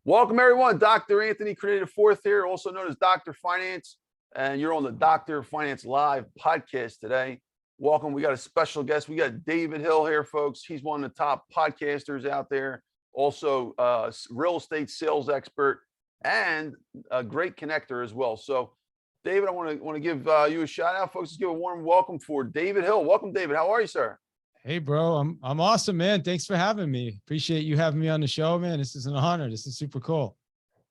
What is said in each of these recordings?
Welcome, everyone. Dr. Anthony Criniti IV here, also known as Dr. Finance, and you're on the Dr. Finance Live podcast today. Welcome. We got a special guest. We got David Hill here, folks. He's one of the top podcasters out there, also real estate sales expert and a great connector as well. So, David, I want to give you a shout out, folks. Let's give a warm welcome for David Hill. Welcome, David. How are you, sir? Hey, bro. I'm awesome, man. Thanks for having me. Appreciate you having me on the show, man. This is an honor. This is super cool.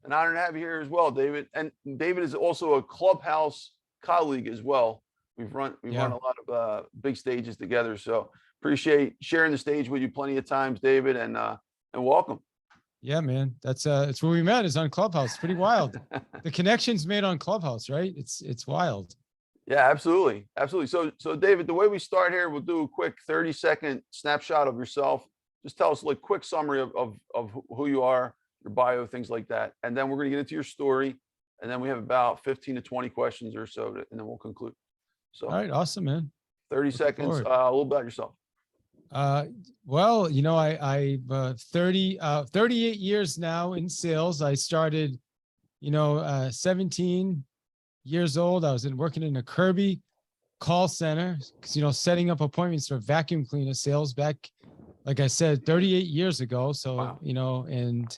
An honor to have you here as well, David. And David is also a Clubhouse colleague as well. We've run a lot of big stages together. So appreciate sharing the stage with you plenty of times, David, and welcome. Yeah, man. It's where we met, is on Clubhouse. It's pretty wild. The connections made on Clubhouse, right? It's wild. Yeah, absolutely. Absolutely. So David, the way we start here, we'll do a quick 30-second snapshot of yourself. Just tell us like quick summary of who you are, your bio, things like that. And then we're going to get into your story. And then we have about 15 to 20 questions or so, and then we'll conclude. So, all right. Awesome, man. 30 seconds, a little about yourself. Well, you know, I've 38 years now in sales. I started, 17 years old. I was working in a Kirby call center, setting up appointments for vacuum cleaner sales back, like I said, 38 years ago. So, wow. And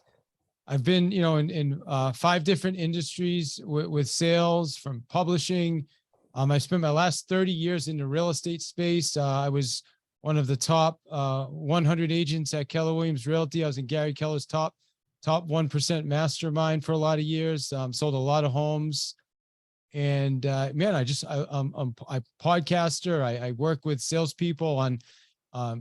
I've been, in 5 different industries with sales, from publishing. I spent my last 30 years in the real estate space. I was one of the top 100 agents at Keller Williams Realty. I was in Gary Keller's top 1% mastermind for a lot of years. Sold a lot of homes. And man, I'm a podcaster. I work with salespeople on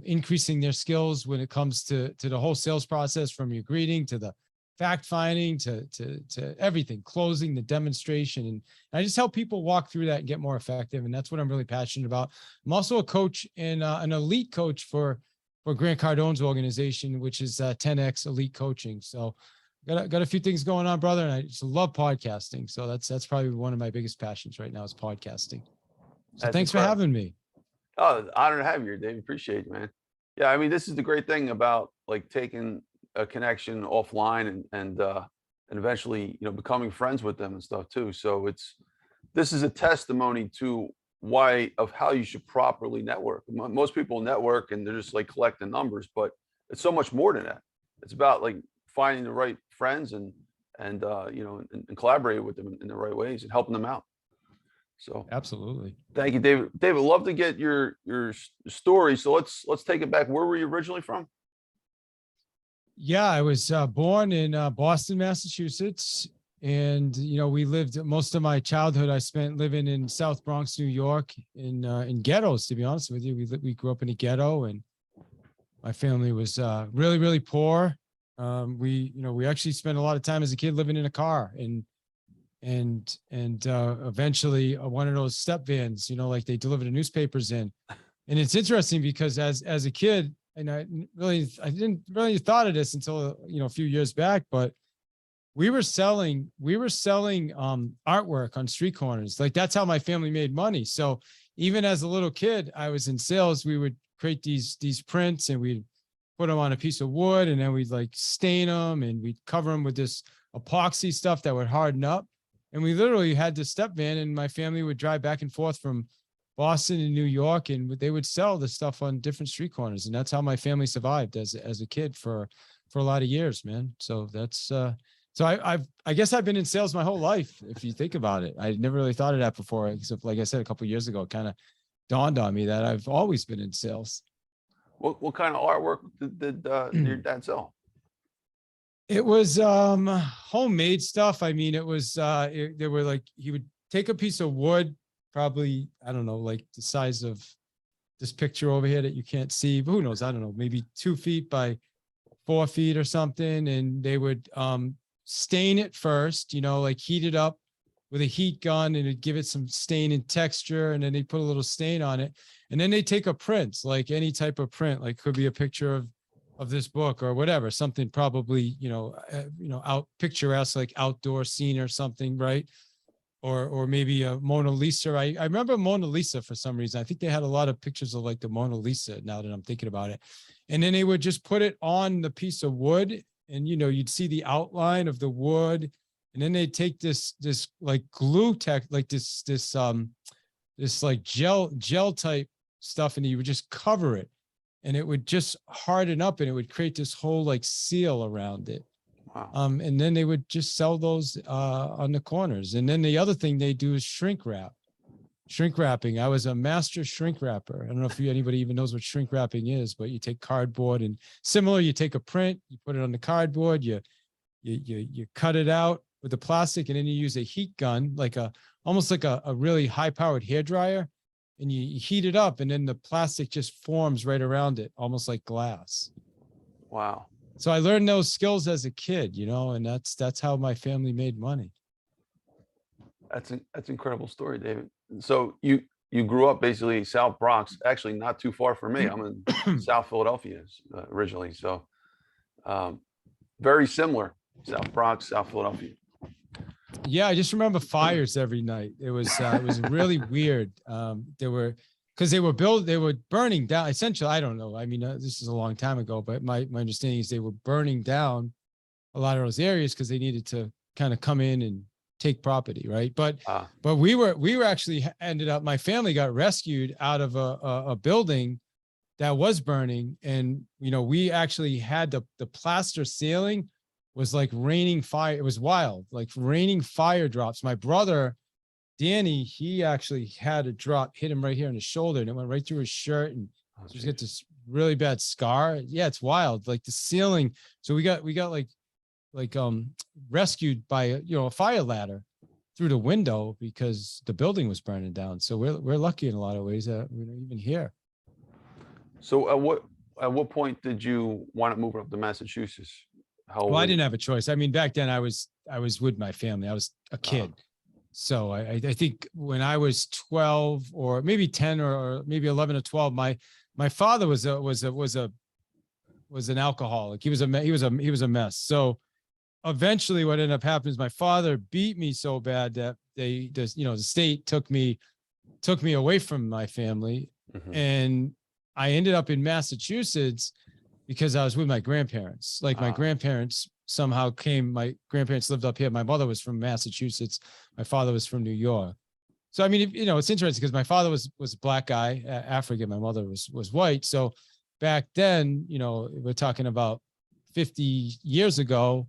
increasing their skills when it comes to the whole sales process, from your greeting to the fact finding to everything, closing, the demonstration. And I just help people walk through that and get more effective. And that's what I'm really passionate about. I'm also a coach and an elite coach for Grant Cardone's organization, which is 10X Elite Coaching. So got a few things going on, brother, and I just love podcasting. So that's probably one of my biggest passions right now, is podcasting. So thanks for having me. Oh, honor to have you here, Dave. Appreciate you, man. Yeah, I mean, this is the great thing about like taking a connection offline and eventually, becoming friends with them and stuff too. So this is a testimony to how you should properly network. Most people network and they're just like collecting numbers, but it's so much more than that. It's about like finding the right friends and collaborating with them in the right ways and helping them out. So absolutely. Thank you, David. David, love to get your story. So let's take it back. Where were you originally from? Yeah, I was born in Boston, Massachusetts. And, we lived most of my childhood. I spent living in South Bronx, New York, in ghettos, to be honest with you. We grew up in a ghetto, and my family was really, really poor. We actually spent a lot of time as a kid living in a car and eventually one of those step vans, like they deliver the newspapers in. And it's interesting because as a kid, and I didn't really thought of this until, a few years back, but we were selling artwork on street corners. Like, that's how my family made money. So even as a little kid, I was in sales. We would create these prints, and we'd put them on a piece of wood, and then we'd like stain them, and we'd cover them with this epoxy stuff that would harden up. And we literally had this step van, and my family would drive back and forth from Boston and New York, and they would sell the stuff on different street corners. And that's how my family survived as a kid for a lot of years, man. So that's, so I guess I've been in sales my whole life. If you think about it, I never really thought of that before, except, like I said, a couple of years ago, it kind of dawned on me that I've always been in sales. What kind of artwork did your dad sell? It was homemade stuff. I mean, it was they were like, he would take a piece of wood, probably, I don't know, like the size of this picture over here that you can't see, but who knows? I don't know, maybe 2 feet by 4 feet or something. And they would stain it first, like heat it up with a heat gun, and it'd give it some stain and texture. And then they put a little stain on it. And then they take a print, like any type of print, like could be a picture of this book or whatever, something probably, out picturesque, like outdoor scene or something, right? Or maybe a Mona Lisa. I remember Mona Lisa for some reason. I think they had a lot of pictures of like the Mona Lisa, now that I'm thinking about it. And then they would just put it on the piece of wood and you'd see the outline of the wood, and then they'd take this like glue tech, like this like gel type stuff, and you would just cover it, and it would just harden up, and it would create this whole like seal around it. Wow. And then they would just sell those on the corners. And then the other thing they do is shrink wrapping. I was a master shrink wrapper. I don't know if anybody even knows what shrink wrapping is, but you take cardboard and similar, you take a print, you put it on the cardboard, you cut it out with the plastic, and then you use a heat gun, almost like a really high powered hair dryer, and you heat it up, and then the plastic just forms right around it, almost like glass. Wow. So I learned those skills as a kid, and that's how my family made money. That's an incredible story, David. So you grew up basically South Bronx, actually not too far from me. I'm in South Philadelphia originally. So very similar, South Bronx, South Philadelphia. Yeah, I just remember fires every night. It was really weird. Because they were burning down. Essentially, I don't know. I mean, this is a long time ago, but my understanding is they were burning down a lot of those areas because they needed to kind of come in and take property, right? But we were actually ended up. My family got rescued out of a building that was burning, and we actually had the plaster ceiling was like raining fire. It was wild, like raining fire drops. My brother Danny, he actually had a drop, hit him right here in the shoulder, and it went right through his shirt, and just got this really bad scar. Yeah, it's wild. Like the ceiling. So we got like rescued by a fire ladder through the window because the building was burning down. So we're lucky in a lot of ways that we're even here. So at what point did you want to move up to Massachusetts? Well, I didn't have a choice. I mean, back then I was with my family. I was a kid. So I think when I was 12 or maybe 10 or maybe 11 or 12, my father was an alcoholic. He was a mess. So eventually what ended up happening is my father beat me so bad that the state took me away from my family. Mm-hmm. And I ended up in Massachusetts because I was with my grandparents. Like my grandparents somehow came, my grandparents lived up here. My mother was from Massachusetts. My father was from New York. So, I mean, it's interesting because my father was a black guy, African. My mother was white. So back then, we're talking about 50 years ago,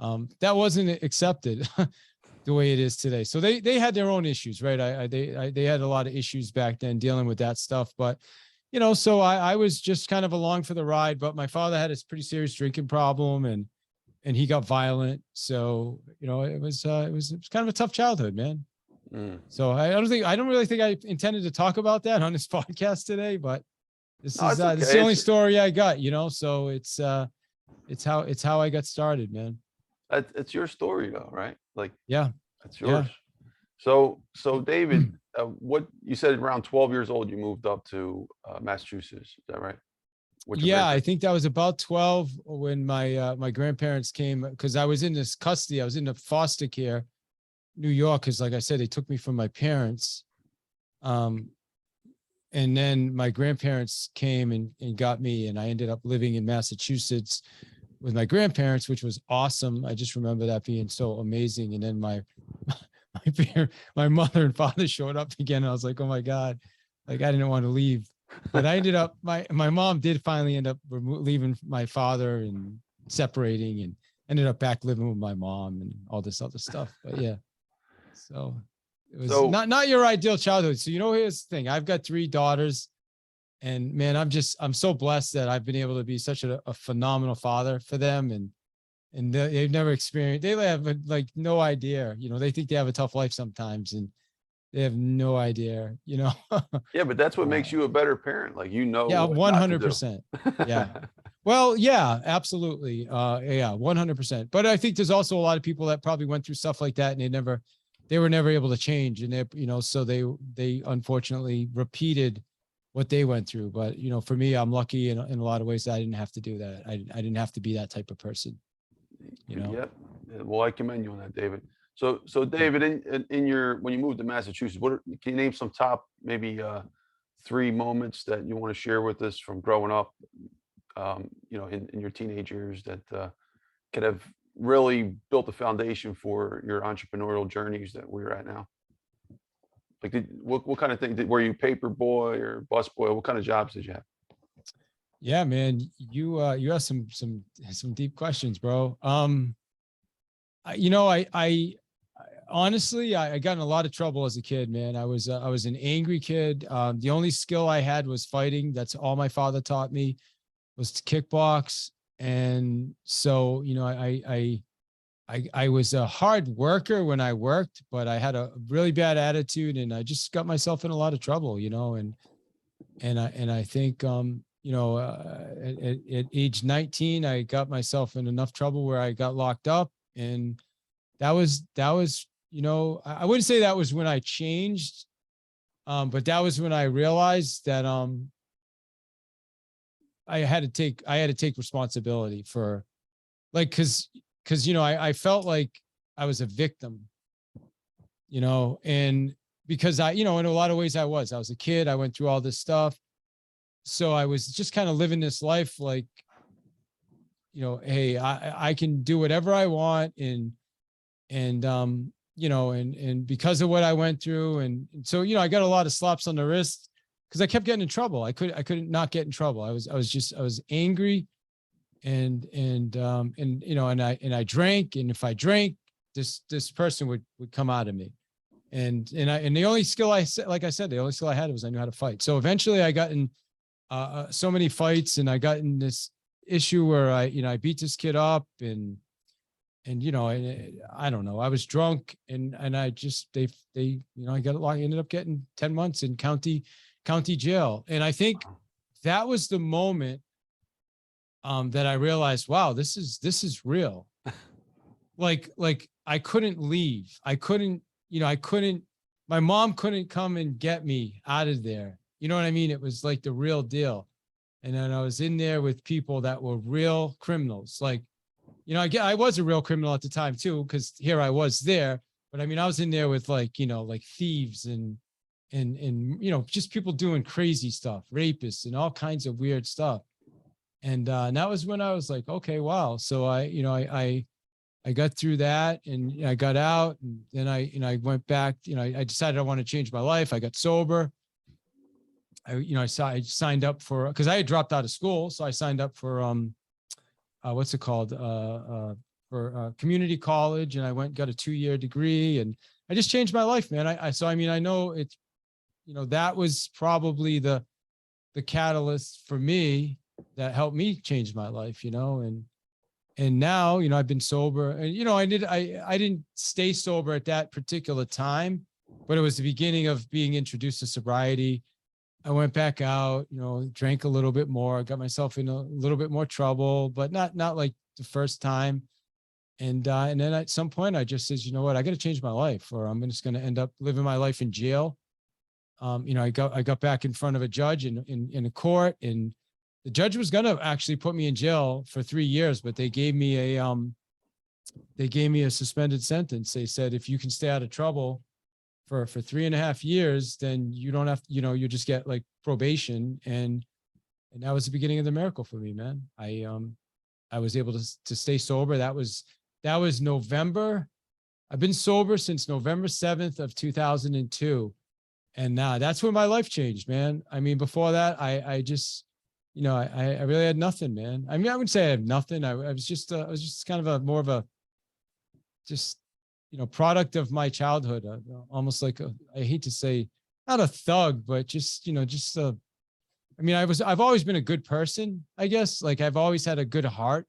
that wasn't accepted the way it is today. So they had their own issues, right? They had a lot of issues back then dealing with that stuff. But, so I was just kind of along for the ride, but my father had a pretty serious drinking problem and he got violent. So, it was kind of a tough childhood, man. Mm. So I don't really think I intended to talk about that on this podcast today, but this is the only story I got, so it's how I got started, man. It's your story though, right? Like, yeah, it's yours. Yeah. So David, what you said around 12 years old, you moved up to Massachusetts. Is that right? Yeah, I think that was about 12 when my grandparents came, because I was in this custody. I was in the foster care, New York, because like I said, they took me from my parents. And then my grandparents came and got me, and I ended up living in Massachusetts with my grandparents, which was awesome. I just remember that being so amazing. And then my mother and father showed up again. And I was like, oh my God, like I didn't want to leave. But I ended up, my mom did finally end up leaving my father and separating, and ended up back living with my mom and all this other stuff. But yeah, so it was not your ideal childhood. So, here's the thing. I've got 3 daughters, and man, I'm so blessed that I've been able to be such a phenomenal father for them. And they've never experienced, they have like no idea, they think they have a tough life sometimes, and they have no idea, Yeah, but that's what makes you a better parent. Like, yeah, 100%. Yeah. Well, yeah, absolutely. Yeah, 100%. But I think there's also a lot of people that probably went through stuff like that, and they were never able to change. And so they unfortunately repeated what they went through. But, for me, I'm lucky in a lot of ways that I didn't have to do that. I didn't have to be that type of person. Yeah. Well, I commend you on that, David. So David, when you moved to Massachusetts, can you name some top maybe 3 moments that you want to share with us from growing up, in your teenage years that could have really built a foundation for your entrepreneurial journeys that we're at now? Like, what kind of thing were you paper boy or bus boy? What kind of jobs did you have? Yeah, man, you have some deep questions, bro. You know, honestly, I got in a lot of trouble as a kid, man. I was an angry kid. The only skill I had was fighting. That's all my father taught me, was to kickbox. And so, you know, I was a hard worker when I worked, but I had a really bad attitude, and I just got myself in a lot of trouble, you know. And I think, you know, at age 19, I got myself in enough trouble where I got locked up, and that was, you know, I wouldn't say that was when I changed, but that was when I realized that I had to take responsibility for, like, because you know, I felt like I was a victim, you know, and because you know, in a lot of ways I was a kid, I went through all this stuff. So I was just kind of living this life like, you know, hey, I can do whatever I want, and you know, and because of what I went through, and so, you know, I got a lot of slaps on the wrist because I kept getting in trouble. I couldn't not get in trouble. I was angry, and you know, and I drank, and if I drank, this person would come out of me. And the only skill like I said, the only skill I had was I knew how to fight. So eventually I got in so many fights, and I got in this issue where I beat this kid up, and you know, I don't know, I was drunk, and I just, they you know, I ended up getting 10 months in county jail. And I think that was the moment that I realized, wow, this is real. like I couldn't leave. I couldn't, you know, my mom couldn't come and get me out of there. You know what I mean? It was like the real deal. And then I was in there with people that were real criminals. Like, you know, I was a real criminal at the time too, because here I was there. But I mean, I was in there with, like, you know, like thieves and you know, just people doing crazy stuff, rapists and all kinds of weird stuff. And that was when I was like, okay, wow. So you know, I got through that, and I got out, and then I went back. You know, I decided I want to change my life. I got sober. I signed up for, because I had dropped out of school, so I signed up for what's it called, for community college, and I went and got a 2-year degree, and I just changed my life, man. So I mean, I know it's, you know, that was probably the catalyst for me that helped me change my life, you know. And now, you know, I've been sober, and, you know, I didn't stay sober at that particular time, but it was the beginning of being introduced to sobriety. I went back out, you know, drank a little bit more, got myself in a little bit more trouble, but not like the first time. And then at some point I just says, you know what, I got to change my life, or I'm just going to end up living my life in jail. You know, I got back in front of a judge in a court, and the judge was going to actually put me in jail for 3 years, but they gave me a suspended sentence. They said, if you can stay out of trouble for 3.5 years, then you don't have, you know, you just get like probation. And that was the beginning of the miracle for me, man. I was able to stay sober. That was November. I've been sober since November 7th of 2002. And now that's when my life changed, man. I mean, before that, I just, you know, I really had nothing, man. I mean, I wouldn't say I had nothing. I was just kind of more of a, just, you know, product of my childhood, almost like I hate to say, not a thug, but just, you know, just I mean, I've always been a good person, I guess. Like, I've always had a good heart,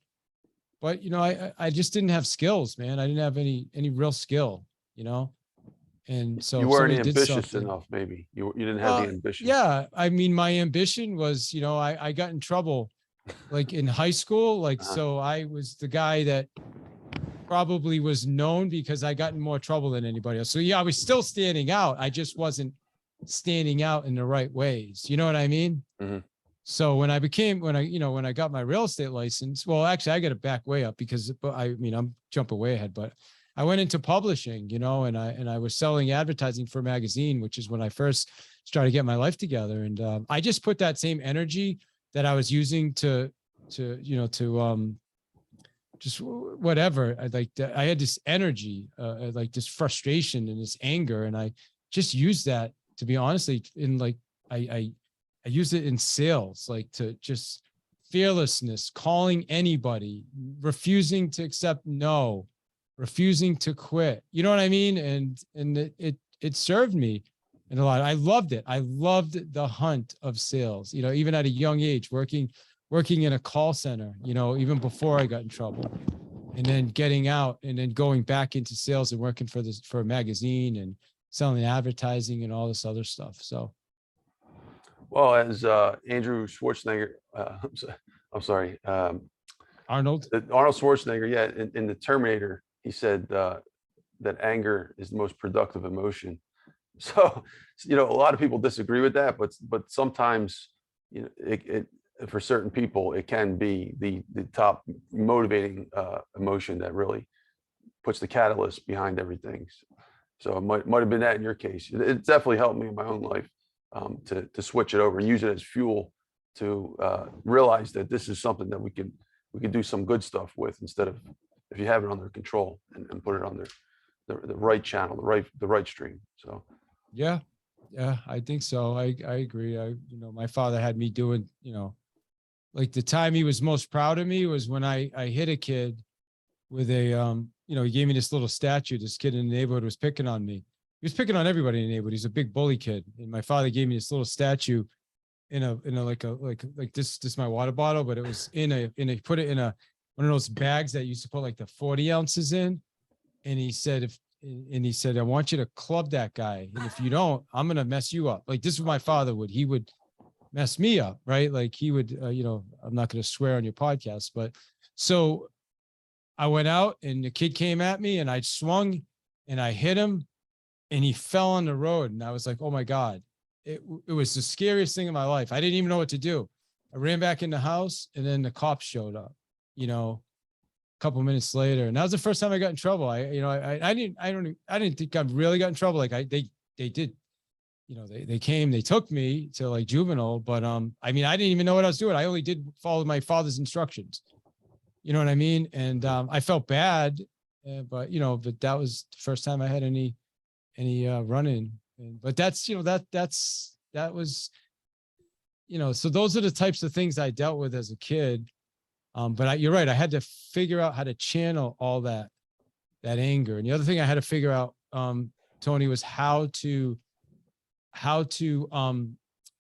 but, you know, I just didn't have skills, man. I didn't have any real skill, you know. And so You if weren't somebody did ambitious something, enough, maybe. You didn't have the ambition. yeah, I mean, my ambition was, you know, I got in trouble like in high school. Like, so I was the guy that probably was known because I got in more trouble than anybody else. So yeah, I was still standing out. I just wasn't standing out in the right ways. You know what I mean? Mm-hmm. So when I got my real estate license, well, actually I got to back way up because I mean, I'm jumping way ahead, but I went into publishing, you know, and I was selling advertising for a magazine, which is when I first started getting my life together. And I just put that same energy that I was using to whatever. I had this energy, like this frustration and this anger. And I just used that, to be honestly, in like, I used it in sales, like to just fearlessness, calling anybody, refusing to accept no, refusing to quit. You know what I mean? And it served me in a lot. I loved it. I loved the hunt of sales, even at a young age, working in a call center, even before I got in trouble, and then getting out and then going back into sales and working for a magazine and selling advertising and all this other stuff. So. Well, as Andrew Schwarzenegger, I'm sorry, Arnold Schwarzenegger, yeah, in the Terminator, he said that anger is the most productive emotion. So, a lot of people disagree with that, but sometimes, it for certain people, it can be the top motivating emotion that really puts the catalyst behind everything. So it might have been that in your case. It definitely helped me in my own life to switch it over and use it as fuel to realize that this is something that we can do some good stuff with, instead of, if you have it under control and put it on the right channel, the right stream. So yeah, I think so. I agree. My father had me doing, like the time he was most proud of me was when I hit a kid with a, he gave me this little statue. This kid in the neighborhood was picking on me. He was picking on everybody in the neighborhood. He's a big bully kid. And my father gave me this little statue in a like this my water bottle, but it was put it in one of those bags that used to put like the 40 ounces in. And he said, I want you to club that guy. And if you don't, I'm going to mess you up. Like, this is what my father would. He would mess me up, right? Like he would, I'm not going to swear on your podcast, but so I went out and the kid came at me and I swung and I hit him and he fell on the road. And I was like, oh my God, it was the scariest thing in my life. I didn't even know what to do. I ran back in the house and then the cops showed up, a couple minutes later. And that was the first time I got in trouble. I didn't think I really got in trouble. Like they did, they came, they took me to like juvenile, but I didn't even know what I was doing. I only did follow my father's instructions. You know what I mean? And I felt bad, but that was the first time I had any run-in. But that's, that was, so those are the types of things I dealt with as a kid. But you're right. I had to figure out how to channel all that anger. And the other thing I had to figure out, Tony, was how to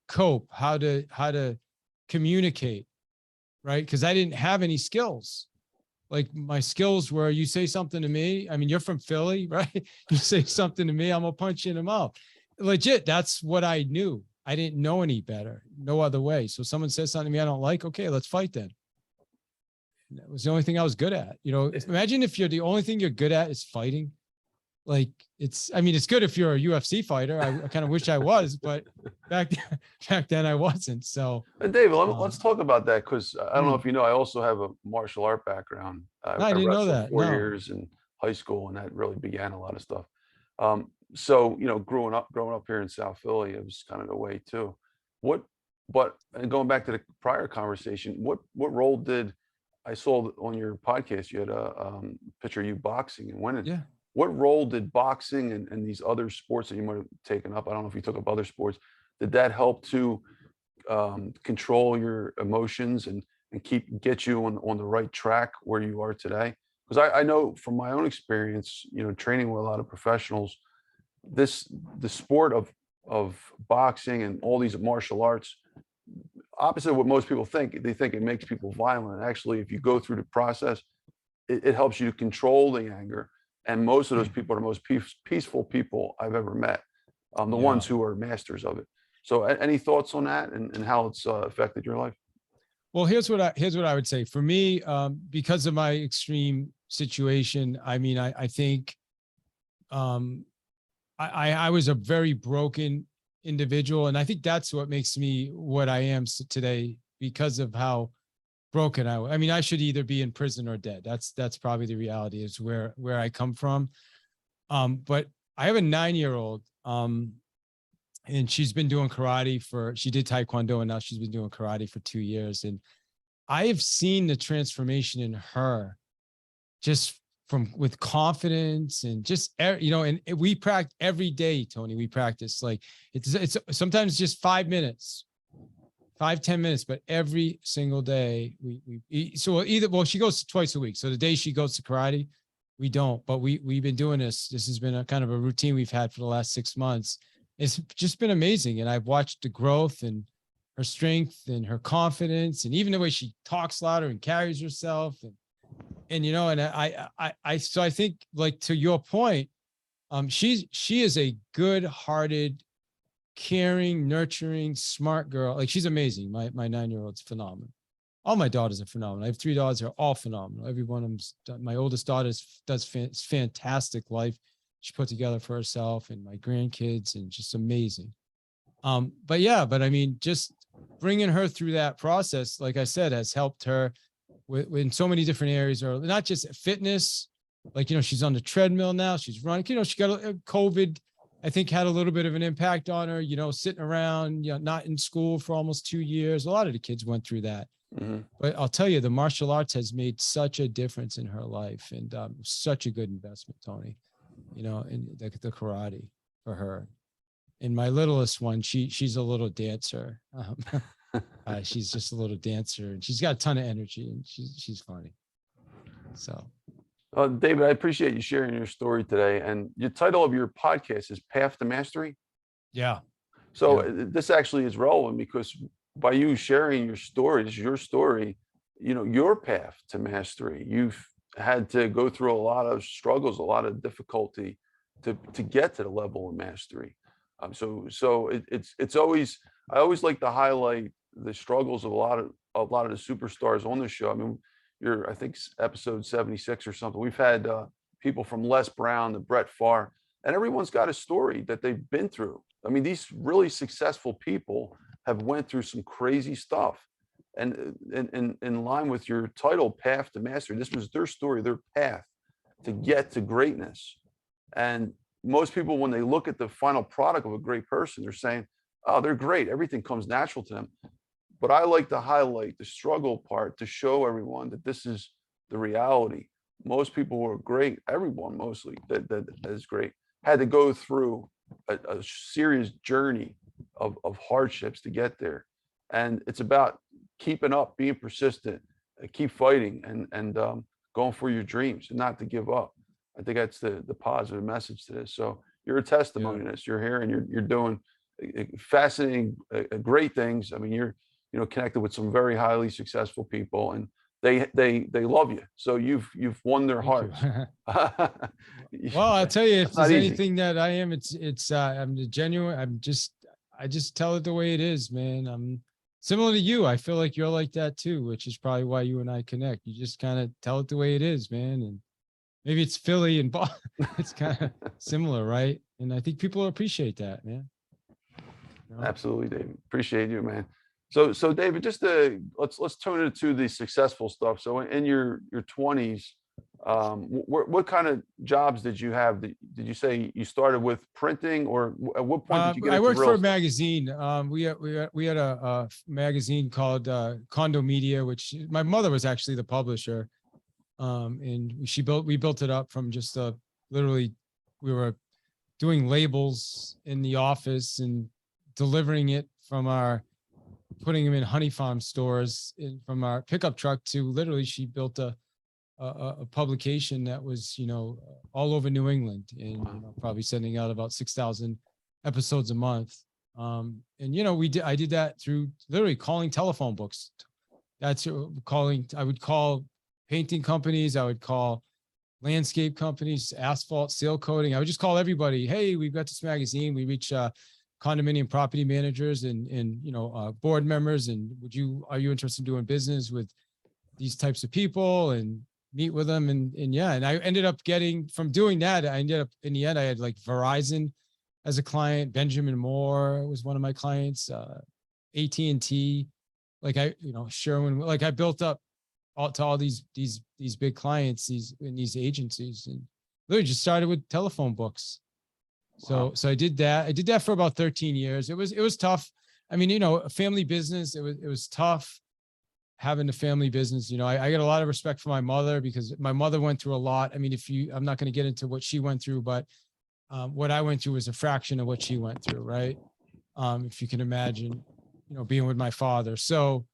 cope, how to communicate, right? Because I didn't have any skills. Like my skills were, you say something to me. You're from Philly, right? You say something to me, I'm gonna punch you in the mouth. Legit, that's what I knew. I didn't know any better, no other way. So someone says something to me I don't like, okay, let's fight then. And that was the only thing I was good at. Imagine if the only thing you're good at is fighting. Like it's good if you're a UFC fighter. I kind of wish I was, but back then I wasn't. So David, let's talk about that, because I don't know if you know, I also have a martial art background. I didn't know that. 4 years in high school, and that really began a lot of stuff. So growing up here in South Philly, it was kind of the way too. And going back to the prior conversation, what role did I saw on your podcast? You had a picture of you boxing and winning. Yeah. What role did boxing and these other sports that you might have taken up, I don't know if you took up other sports, did that help to control your emotions and get you on the right track where you are today? Because I know from my own experience, training with a lot of professionals, the sport of boxing and all these martial arts, opposite of what most people think, they think it makes people violent. Actually, if you go through the process, it helps you to control the anger. And most of those people are the most peaceful people I've ever met, the ones who are masters of it. So any thoughts on that and how it's affected your life? Well, here's what I would say. For me, because of my extreme situation, I think I was a very broken individual. And I think that's what makes me what I am today, because of how broken I should either be in prison or dead. That's probably the reality, is where I come from. But I have a 9-year-old, and she's been doing karate she did Taekwondo, and now she's been doing karate for 2 years. And I have seen the transformation in her just with confidence and just, and we practice every day, Tony. We practice like it's sometimes just 5 minutes, 5-10 minutes, but every single day so she goes twice a week. So the day she goes to karate, we don't, but we've been doing this. This has been a kind of a routine we've had for the last 6 months. It's just been amazing. And I've watched the growth and her strength and her confidence, and even the way she talks louder and carries herself. And so I think, like, to your point, she is a good-hearted, caring, nurturing, smart girl. Like, she's amazing. My 9-year-old's phenomenal. All my daughters are phenomenal. I have 3 daughters. They're all phenomenal. Every one of them. My oldest daughter does fantastic life she put together for herself, and my grandkids, and just amazing. But I mean, just bringing her through that process, like I said, has helped her in so many different areas, or not just fitness. Like, she's on the treadmill now. She's running. She got COVID, I think, had a little bit of an impact on her, sitting around, not in school for almost 2 years. A lot of the kids went through that. Mm-hmm. But I'll tell you, the martial arts has made such a difference in her life, and such a good investment, Tony, in the karate for her. And my littlest one, she's a little dancer. She's just a little dancer, and she's got a ton of energy, and she's funny. So, David, I appreciate you sharing your story today. And the title of your podcast is Path to Mastery. Yeah. So this actually is relevant, because by you sharing your story, this is your story, your path to mastery. You've had to go through a lot of struggles, a lot of difficulty to get to the level of mastery. So it's always, I always like to highlight the struggles of a lot of the superstars on this show. I mean, I think episode 76 or something. We've had people from Les Brown to Brett Favre, and everyone's got a story that they've been through. I mean, these really successful people have went through some crazy stuff. And in line with your title, Path to Mastery, this was their story, their path to get to greatness. And most people, when they look at the final product of a great person, they're saying, oh, they're great. Everything comes natural to them. But I like to highlight the struggle part to show everyone that this is the reality. Most people who are great, everyone mostly that is great, had to go through a serious journey of hardships to get there. And it's about keeping up, being persistent, keep fighting, and going for your dreams, and not to give up. I think that's the positive message to this. So you're a testimony to this. You're here, and you're doing fascinating, great things. I mean, you're connected with some very highly successful people, and they love you. So you've won their hearts. Well, I'll tell you, if there's anything that I am, it's I'm genuine. I just tell it the way it is, man. I'm similar to you. I feel like you're like that too, which is probably why you and I connect. You just kind of tell it the way it is, man. And maybe it's Philly and Boston. It's kind of similar, right? And I think people appreciate that, man. Absolutely, David. Appreciate you, man. So David, just let's turn it to the successful stuff. So in your 20s, what kind of jobs did you have? Did you say you started with printing, or at what point did you get I into worked real for a estate? magazine. We had a magazine called Condo Media, which my mother was actually the publisher. And we built it up from just literally, we were doing labels in the office and delivering it putting them in Honey Farm stores from our pickup truck to literally, she built a publication that was, all over New England, and probably sending out about 6,000 episodes a month. And I did that through literally calling telephone books. That's I would call painting companies. I would call landscape companies, asphalt, seal coating. I would just call everybody. Hey, we've got this magazine. We reach condominium property managers and board members. And are you interested in doing business with these types of people, and meet with them? And I ended up from doing that, in the end, I had like Verizon as a client. Benjamin Moore was one of my clients, AT&T, Sherwin, like I built up to all these big clients, these agencies, and literally just started with telephone books. So I did that. I did that for about 13 years. It was tough. I mean, a family business, it was tough. having a family business. You know, I get a lot of respect for my mother because my mother went through a lot. I mean, I'm not going to get into what she went through, but what I went through was a fraction of what she went through, right? If you can imagine, you know, being with my father. So,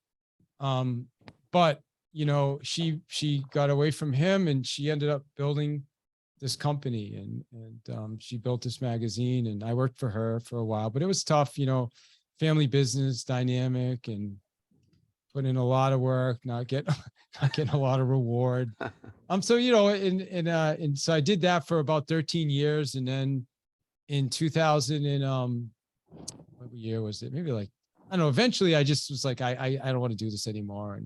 but you know, she got away from him and she ended up building this company, and she built this magazine, and I worked for her for a while, but it was tough, you know, family business dynamic and put in a lot of work, not getting a lot of reward. So, you know, and so I did that for about 13 years. And then in 2000 and, what year was it? Maybe like, I don't know, eventually I just was like, I don't want to do this anymore.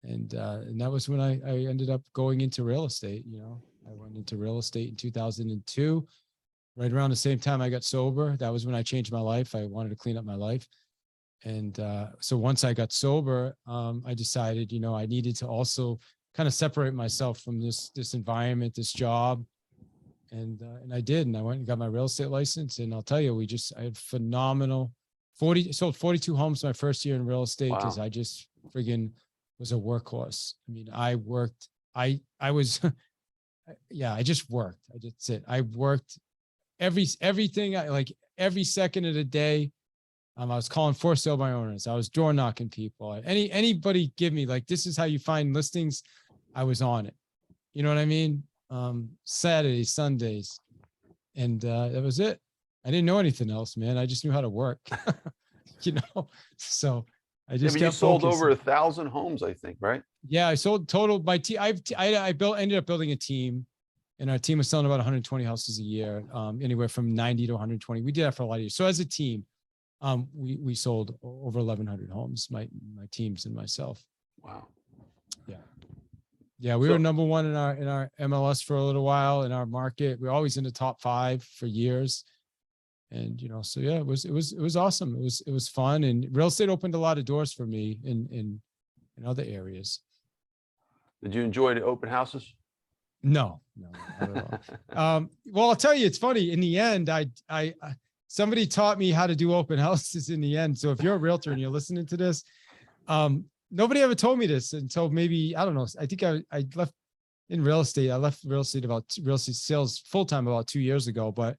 And that was when I ended up going into real estate. You know, I went into real estate in 2002, right around the same time I got sober. That was when I changed my life. I wanted to clean up my life. And so once I got sober, I decided, you know, I needed to also kind of separate myself from this environment, this job. And I did. And I went and got my real estate license. And I'll tell you, I had phenomenal sold 42 homes my first year in real estate because Wow. I just friggin' was a workhorse. I mean, I worked, I was, yeah, I just worked. I just it. I worked everything. Like every second of the day. I was calling for sale by owners. I was door knocking people. Anybody give me like, this is how you find listings. I was on it. You know what I mean? Saturdays, Sundays. And that was it. I didn't know anything else, man. I just knew how to work, you know? So I Yeah, just but you kept sold focusing. over 1,000 homes, I think, right? Yeah, I sold total my team. Ended up building a team, and our team was selling about 120 houses a year, anywhere from 90 to 120. We did that for a lot of years. So as a team, we sold over 1,100 homes, my teams and myself. Wow. Yeah, we So- were number one in our MLS for a little while in our market. We were always in the top 5 for years. And, you know, so yeah, it was awesome. It was fun, and real estate opened a lot of doors for me in other areas. Did you enjoy the open houses? No, not at all. Well, I'll tell you, it's funny. In the end, I somebody taught me how to do open houses in the end. So if you're a realtor and you're listening to this, nobody ever told me this until maybe, I don't know. I think I left in real estate. I left real estate sales full-time about 2 years ago, but,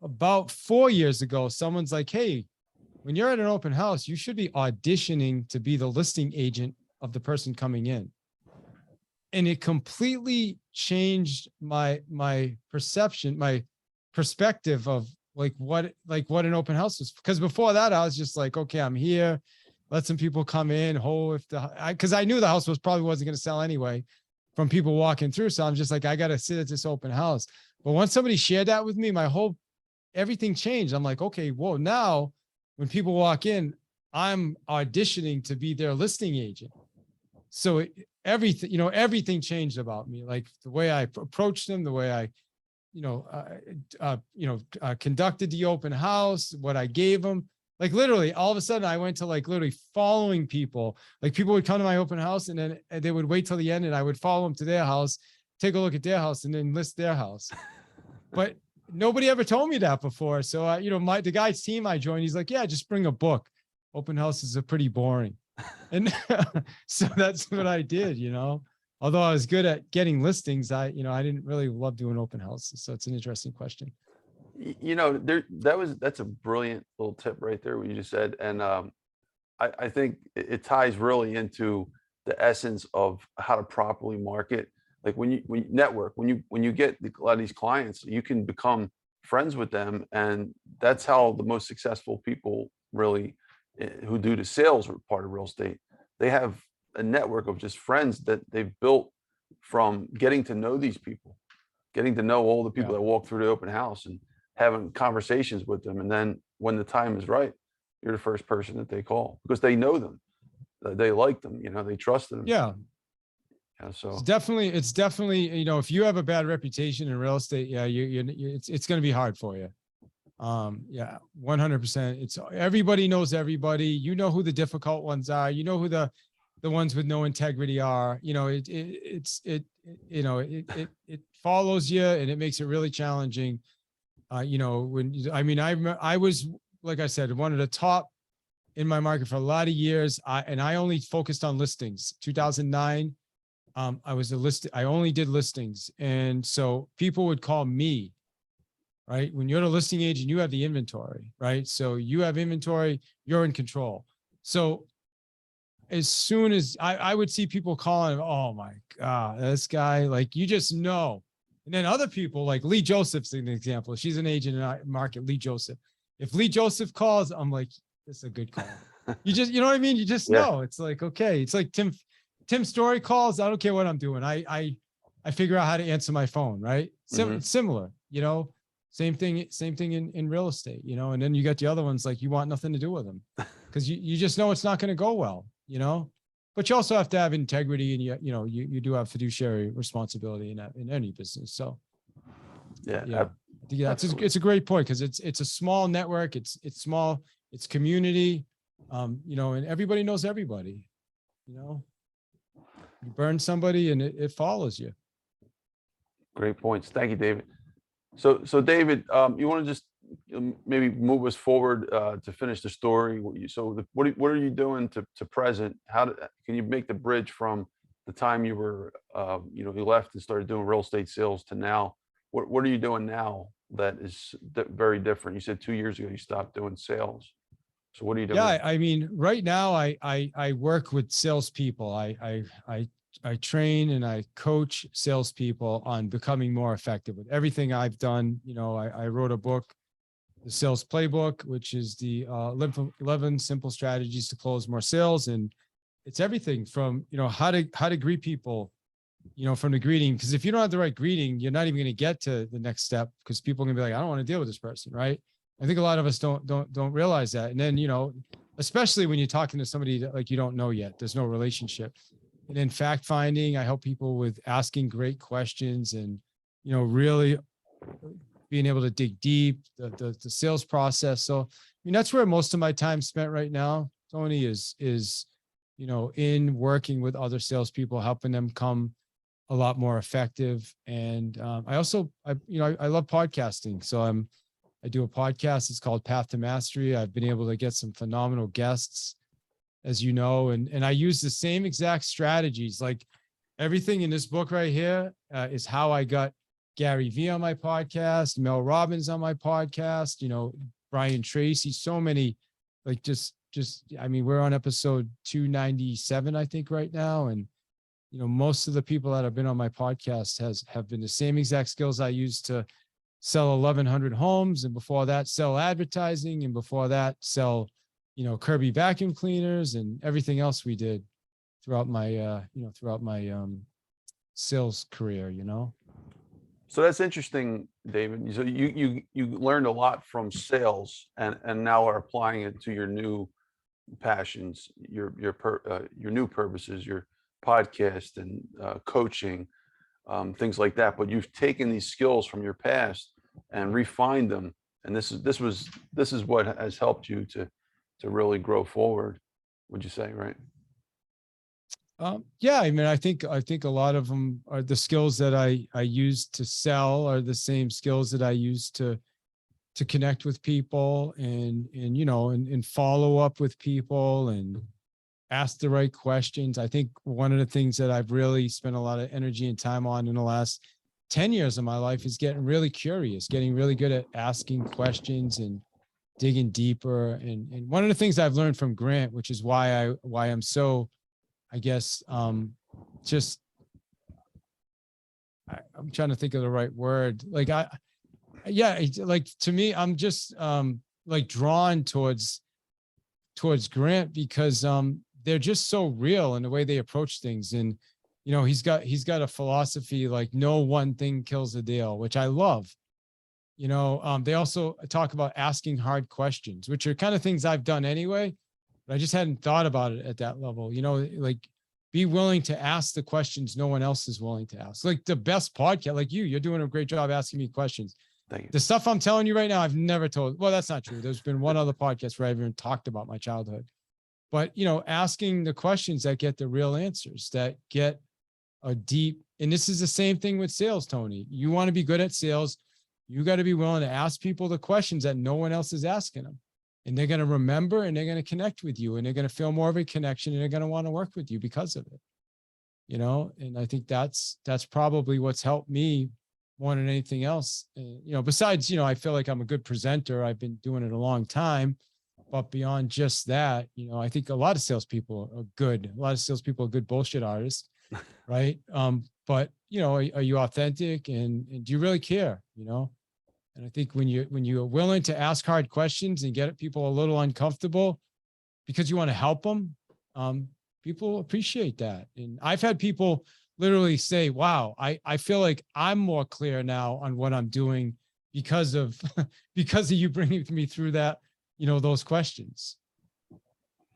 about 4 years ago, someone's like, hey, when you're at an open house, you should be auditioning to be the listing agent of the person coming in. And it completely changed my perception, my perspective of what an open house is. Because before that, I was just like, okay, I'm here. Let some people come in. Because I knew the house probably wasn't going to sell anyway from people walking through. So I'm just like, I got to sit at this open house. But once somebody shared that with me, everything changed. I'm like, okay, whoa, now when people walk in, I'm auditioning to be their listing agent. So everything changed about me, like the way I approached them, the way I, conducted the open house, what I gave them. Like literally, all of a sudden, I went to like literally following people. Like people would come to my open house, and then they would wait till the end, and I would follow them to their house, take a look at their house, and then list their house. But nobody ever told me that before. So, the guy's team I joined, he's like, yeah, just bring a book. Open houses are pretty boring. And so that's what I did, although I was good at getting listings, I didn't really love doing open houses. So it's an interesting question. That's a brilliant little tip right there, what you just said. And I think it ties really into the essence of how to properly market. Like when you network, when you get a lot of these clients, you can become friends with them. And that's how the most successful people really who do the sales part of real estate, they have a network of just friends that they've built from getting to know these people, getting to know all the people that walk through the open house and having conversations with them. And then when the time is right, you're the first person that they call because they know them, they like them, they trust them. Yeah. So it's definitely, if you have a bad reputation in real estate, it's going to be hard for you. 100%. It's everybody knows everybody. You know who the difficult ones are. You know who the ones with no integrity are. It follows you, and it makes it really challenging. I was, like I said, one of the top in my market for a lot of years. I only focused on listings. 2009, I only did listings. And so people would call me, right? When you're the listing agent, you have the inventory, right? So you have inventory, you're in control. So as soon as I would see people calling, oh my God, this guy, like, you just know. And then other people like Lee Joseph's an example. She's an agent in our market, Lee Joseph. If Lee Joseph calls, I'm like, this is a good call. You know what I mean? You just know. It's like, okay. It's like Tim Story calls. I don't care what I'm doing. I figure out how to answer my phone, right? It's similar, you know, same thing in real estate, you know, and then you got the other ones, like, you want nothing to do with them because you just know it's not going to go well, you know, but you also have to have integrity, and you do have fiduciary responsibility in any business. So yeah, it's a great point, because it's a small network. It's small, it's community, you know, and everybody knows everybody, you know. You burn somebody and it follows you. Great points. Thank you, David. So David, you want to just maybe move us forward to finish the story? What are you doing to present? Can you make the bridge from the time you were, you left and started doing real estate sales to now? What are you doing now that is very different? You said 2 years ago you stopped doing sales. So what are you doing? Yeah, I mean, right now I work with salespeople. I train and I coach salespeople on becoming more effective with everything I've done. You know, I wrote a book, the Sales Playbook, which is the 11 simple strategies to close more sales. And it's everything from, you know, how to greet people, you know, from the greeting. Because if you don't have the right greeting, you're not even going to get to the next step, because people are going to be like, I don't want to deal with this person, right? I think a lot of us don't realize that. And then, you know, especially when you're talking to somebody that, like, you don't know yet, there's no relationship. And in fact finding, I help people with asking great questions and, you know, really being able to dig deep, the sales process. So, I mean, that's where most of my time spent right now, Tony, is, you know, in working with other salespeople, helping them come a lot more effective. And I also, I love podcasting. So I do a podcast. It's called Path to Mastery. I've been able to get some phenomenal guests, as you know, and I use the same exact strategies. Like, everything in this book right here is how I got Gary V on my podcast, Mel Robbins on my podcast, you know, Brian Tracy, so many, like, I mean, we're on episode 297, I think, right now. And, you know, most of the people that have been on my podcast have been the same exact skills I used to sell 1,100 homes. And before that, sell advertising. And before that, sell, you know, Kirby vacuum cleaners and everything else we did throughout my, sales career, you know? So that's interesting, David. So you learned a lot from sales, and now are applying it to your new passions, your new purposes, your podcast and coaching, things like that. But you've taken these skills from your past and refined them, and this is what has helped you to really grow forward. Would you say, right? Yeah, I mean, I think a lot of them are the skills that I use to sell are the same skills that I use to connect with people and you know, and follow up with people and ask the right questions. I think one of the things that I've really spent a lot of energy and time on in the last 10 years of my life is getting really curious, getting really good at asking questions and digging deeper. And one of the things I've learned from Grant, which is why I'm so, I guess, I'm trying to think of the right word. Like, like, to me, I'm just like drawn towards Grant because they're just so real in the way they approach things. And, you know, he's got a philosophy like no one thing kills a deal, which I love. You know, they also talk about asking hard questions, which are kind of things I've done anyway, but I just hadn't thought about it at that level. You know, like, be willing to ask the questions no one else is willing to ask. Like the best podcast, like you're doing a great job asking me questions. Thank you. The stuff I'm telling you right now, I've never told. Well, that's not true. There's been one other podcast where I've even talked about my childhood. But, you know, asking the questions that get the real answers, that get a deep, and this is the same thing with sales, Tony. You want to be good at sales, you got to be willing to ask people the questions that no one else is asking them. and they're going to remember, and they're going to connect with you, and they're going to feel more of a connection, and they're going to want to work with you because of it. And I think that's probably what's helped me more than anything else. Besides, I feel like I'm a good presenter. I've been doing it a long time, but beyond just that, I think a lot of salespeople are good. A lot of salespeople are good bullshit artists, right? But are you authentic, and do you really care? And I think when you're willing to ask hard questions and get people a little uncomfortable because you want to help them, people appreciate that. And I've had people literally say, wow, I feel like I'm more clear now on what I'm doing because of you bringing me through that, those questions.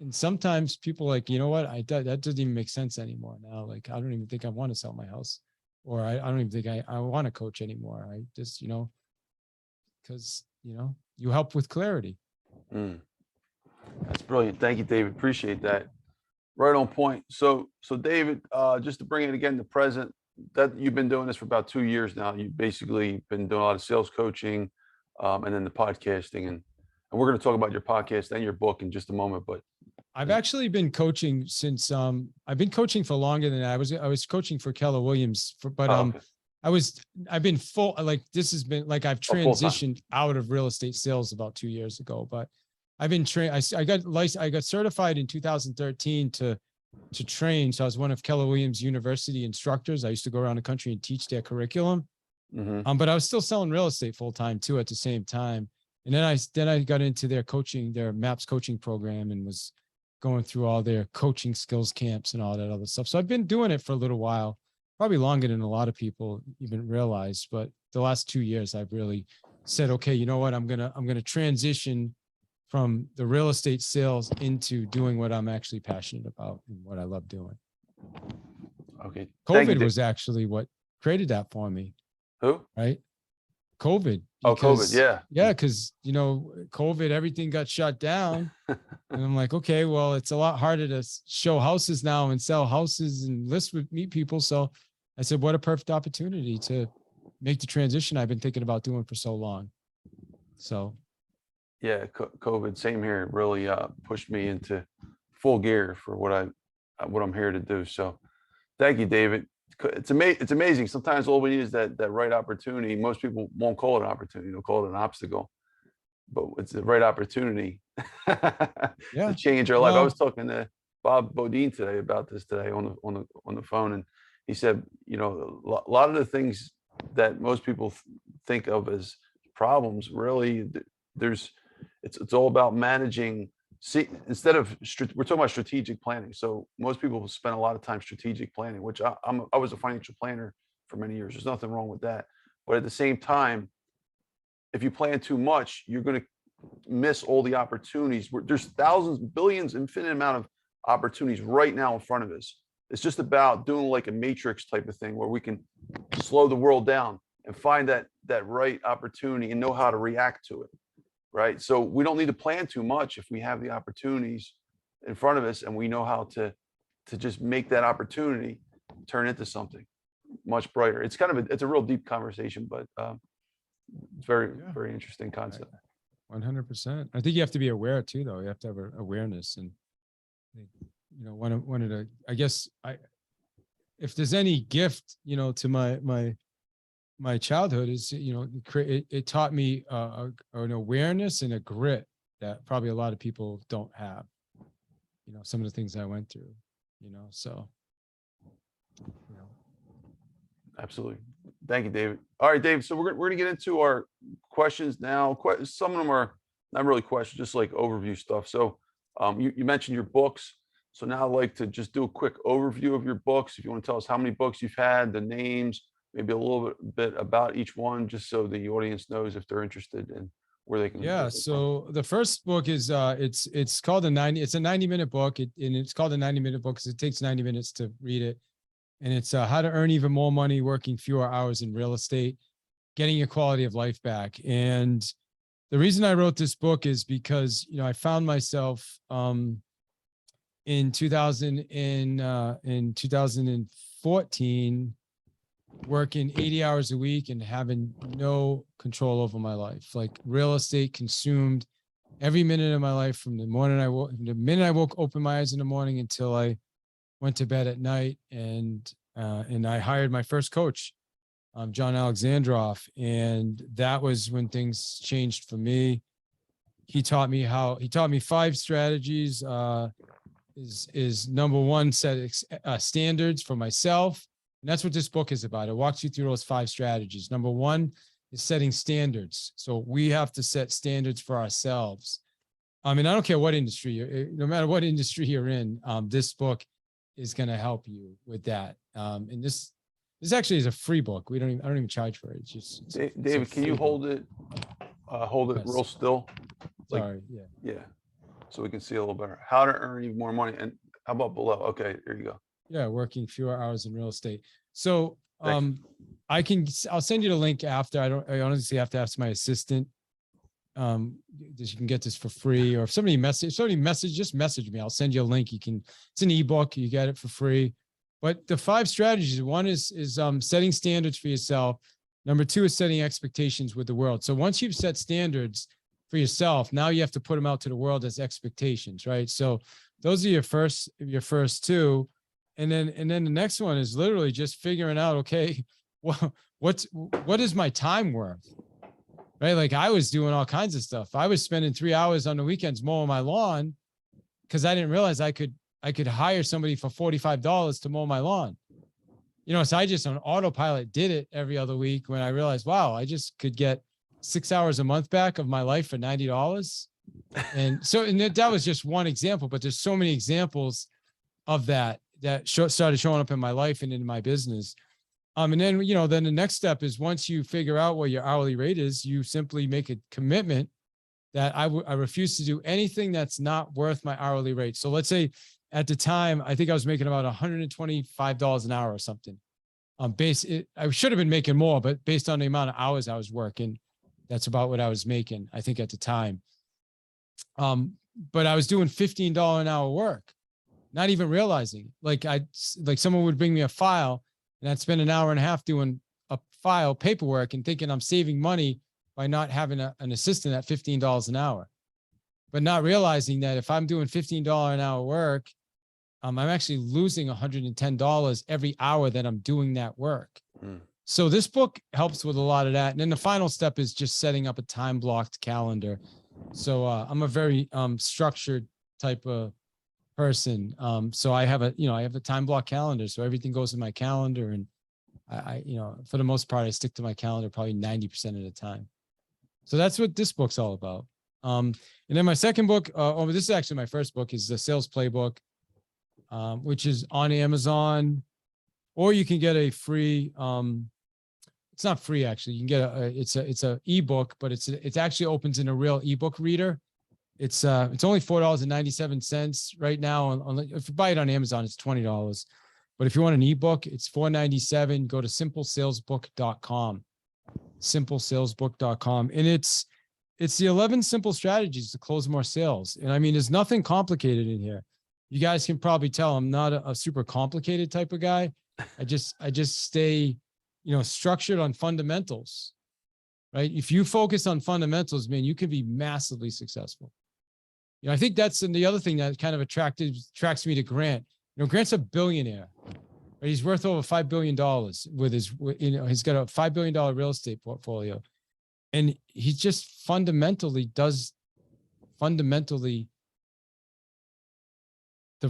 And sometimes people like, you know what, that doesn't even make sense anymore now. Like, I don't even think I want to sell my house, or I don't even think I want to coach anymore. I just, because, you help with clarity. That's brilliant. Thank you, David. Appreciate that. Right on point. So David, just to bring it again to present, that you've been doing this for about 2 years now. You've basically been doing a lot of sales coaching, and then the podcasting, and we're going to talk about your podcast and your book in just a moment. But I've actually been coaching since I've been coaching for longer than that. I was coaching for Keller Williams okay. I've been full, like this has been like I've transitioned out of real estate sales about 2 years ago, but I've been trained. I got certified in 2013 to train. So I was one of Keller Williams University instructors. I used to go around the country and teach their curriculum. But I was still selling real estate full time too at the same time. And then I got into their coaching, their MAPS coaching program, and was going through all their coaching skills camps and all that other stuff. So I've been doing it for a little while, probably longer than a lot of people even realize. But the last 2 years, I've really said, okay, you know what? I'm gonna transition from the real estate sales into doing what I'm actually passionate about and what I love doing. Okay. COVID was actually what created that for me. Who? Right? COVID. COVID. Yeah. Yeah. Because, COVID, everything got shut down. And I'm like, okay, well, it's a lot harder to show houses now and sell houses and meet people. So I said, what a perfect opportunity to make the transition I've been thinking about doing for so long. So. Yeah, COVID, same here, really pushed me into full gear for what I'm here to do. So thank you, David. It's amazing. Sometimes all we need is that right opportunity. Most people won't call it an opportunity, they'll call it an obstacle, but it's the right opportunity to change our life. I was talking to Bob Bodine today about this today on the phone, and he said, a lot of the things that most people think of as problems, really, it's all about managing. See, instead of we're talking about strategic planning. So most people spend a lot of time strategic planning, which I was a financial planner for many years. There's nothing wrong with that. But at the same time, if you plan too much, you're going to miss all the opportunities. There's thousands, billions, infinite amount of opportunities right now in front of us. It's just about doing like a matrix type of thing where we can slow the world down and find that right opportunity and know how to react to it. Right. So we don't need to plan too much if we have the opportunities in front of us and we know how to just make that opportunity turn into something much brighter. It's it's a real deep conversation, but it's very interesting concept. 100%. I think you have to be aware too, though. You have to have awareness, and one of the, I guess, if there's any gift, to my childhood is, it taught me an awareness and a grit that probably a lot of people don't have, some of the things I went through, so. Absolutely. Thank you, David. All right, David. So we're going to get into our questions now. Some of them are not really questions, just like overview stuff. So you mentioned your books. So now I'd like to just do a quick overview of your books. If you want to tell us how many books you've had, the names, maybe a little bit about each one, just so the audience knows if they're interested and where they can. Yeah. So the first book is it's called it's a 90-minute book, and it's called a 90-minute book because it takes 90 minutes to read it. And it's how to earn even more money working fewer hours in real estate, getting your quality of life back. And the reason I wrote this book is because, I found myself in 2014 working 80 hours a week and having no control over my life. Like, real estate consumed every minute of my life, from the minute I woke, opened my eyes in the morning until I went to bed at night. And I hired my first coach, John Alexandrov. And that was when things changed for me. He taught me 5 strategies. Is number one, set standards for myself. And that's what this book is about. It walks you through those 5 strategies. Number one is setting standards. So we have to set standards for ourselves. I mean, I don't care what industry no matter what industry you're in, this book is going to help you with that. And this actually is a free book. I don't even charge for it. It's just, David, can you hold it Yes. real still? Like, Sorry. Yeah. yeah. So we can see a little better. How to earn even more money. And how about below? Okay, there you go. Yeah. Working fewer hours in real estate. So, Thanks. I'll send you the link after. I honestly have to ask my assistant, that you can get this for free, or if somebody just message me. I'll send you a link. It's an ebook. You get it for free. But the 5 strategies, one is setting standards for yourself. Number 2 is setting expectations with the world. So once you've set standards for yourself, now you have to put them out to the world as expectations, right? So those are your first 2. And then the next one is literally just figuring out, okay, well, what is my time worth? Right? Like, I was doing all kinds of stuff. I was spending 3 hours on the weekends mowing my lawn because I didn't realize I could hire somebody for $45 to mow my lawn. So I just on autopilot did it every other week, when I realized, wow, I just could get 6 hours a month back of my life for $90. And so, that was just one example, but there's so many examples of that started showing up in my life and in my business. And then, then the next step is, once you figure out what your hourly rate is, you simply make a commitment that I refuse to do anything that's not worth my hourly rate. So let's say at the time, I think I was making about $125 an hour or something. I should have been making more, but based on the amount of hours I was working, that's about what I was making, I think, at the time. But I was doing $15 an hour work, not even realizing. Like someone would bring me a file, and I'd spend an hour and a half doing a file paperwork and thinking I'm saving money by not having an assistant at $15 an hour, but not realizing that if I'm doing $15 an hour work, I'm actually losing $110 every hour that I'm doing that work. So this book helps with a lot of that. And then the final step is just setting up a time blocked calendar. So I'm a very structured type of person. So I have a time block calendar. So everything goes in my calendar, and I for the most part, I stick to my calendar probably 90% of the time. So that's what this book's all about. And then my second book, this is actually my first book, is the Sales Playbook, which is on Amazon, or you can get a free, it's not free, actually. You can get it's a ebook, but it actually opens in a real ebook reader. It's only $4.97 right now. If you buy it on Amazon, it's $20. But if you want an ebook, it's $4.97. Go to simplesalesbook.com. Simplesalesbook.com. And it's the 11 simple strategies to close more sales. And I mean, there's nothing complicated in here. You guys can probably tell I'm not a super complicated type of guy. I just stay, structured on fundamentals, right? If you focus on fundamentals, man, you can be massively successful. I think that's the other thing that kind of attracts me to Grant. Grant's a billionaire. Right? He's worth over $5 billion with he's got a $5 billion real estate portfolio. And he just fundamentally does the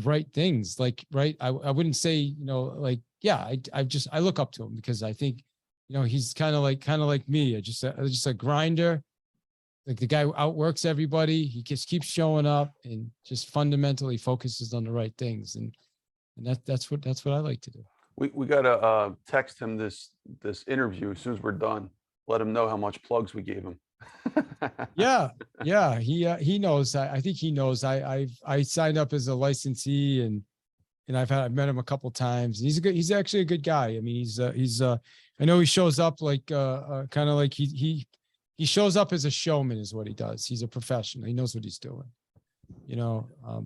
right things. Like, right. I wouldn't say, I look up to him because I think, he's kind of like me. Just a grinder. Like, the guy outworks everybody. He just keeps showing up and just fundamentally focuses on the right things. And that's what I like to do. We gotta text him this interview as soon as we're done. Let him know how much plugs we gave him. Yeah. He knows. I think he knows. I signed up as a licensee, and I've met him a couple times. He's actually a good guy. I mean, I know he shows up like kind of like he shows up as a showman is what he does. He's a professional. He knows what he's doing,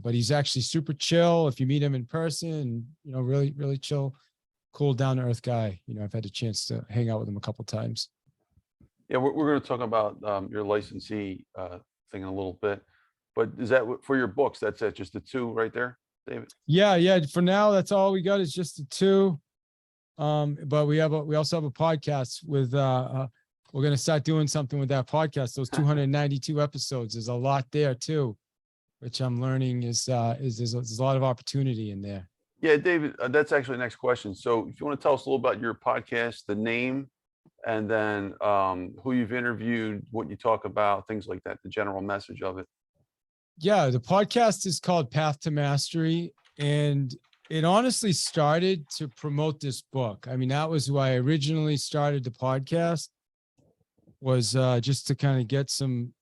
but he's actually super chill. If you meet him in person, really, really chill, cool, down to earth guy. I've had a chance to hang out with him a couple times. Yeah, we're going to talk about your licensee thing in a little bit. But is that for your books? That's it, just the two right there, David? Yeah. For now, that's all we got is just the two. But we also have a podcast with, we're going to start doing something with that podcast. Those 292 episodes. There's a lot there too, which I'm learning is there's a lot of opportunity in there. Yeah, David, that's actually the next question. So if you want to tell us a little about your podcast, the name, and then who you've interviewed, what you talk about, things like that, the general message of it. Yeah, the podcast is called Path to Mastery, and it honestly started to promote this book. I mean, that was why I originally started the podcast, was just to kind of get some,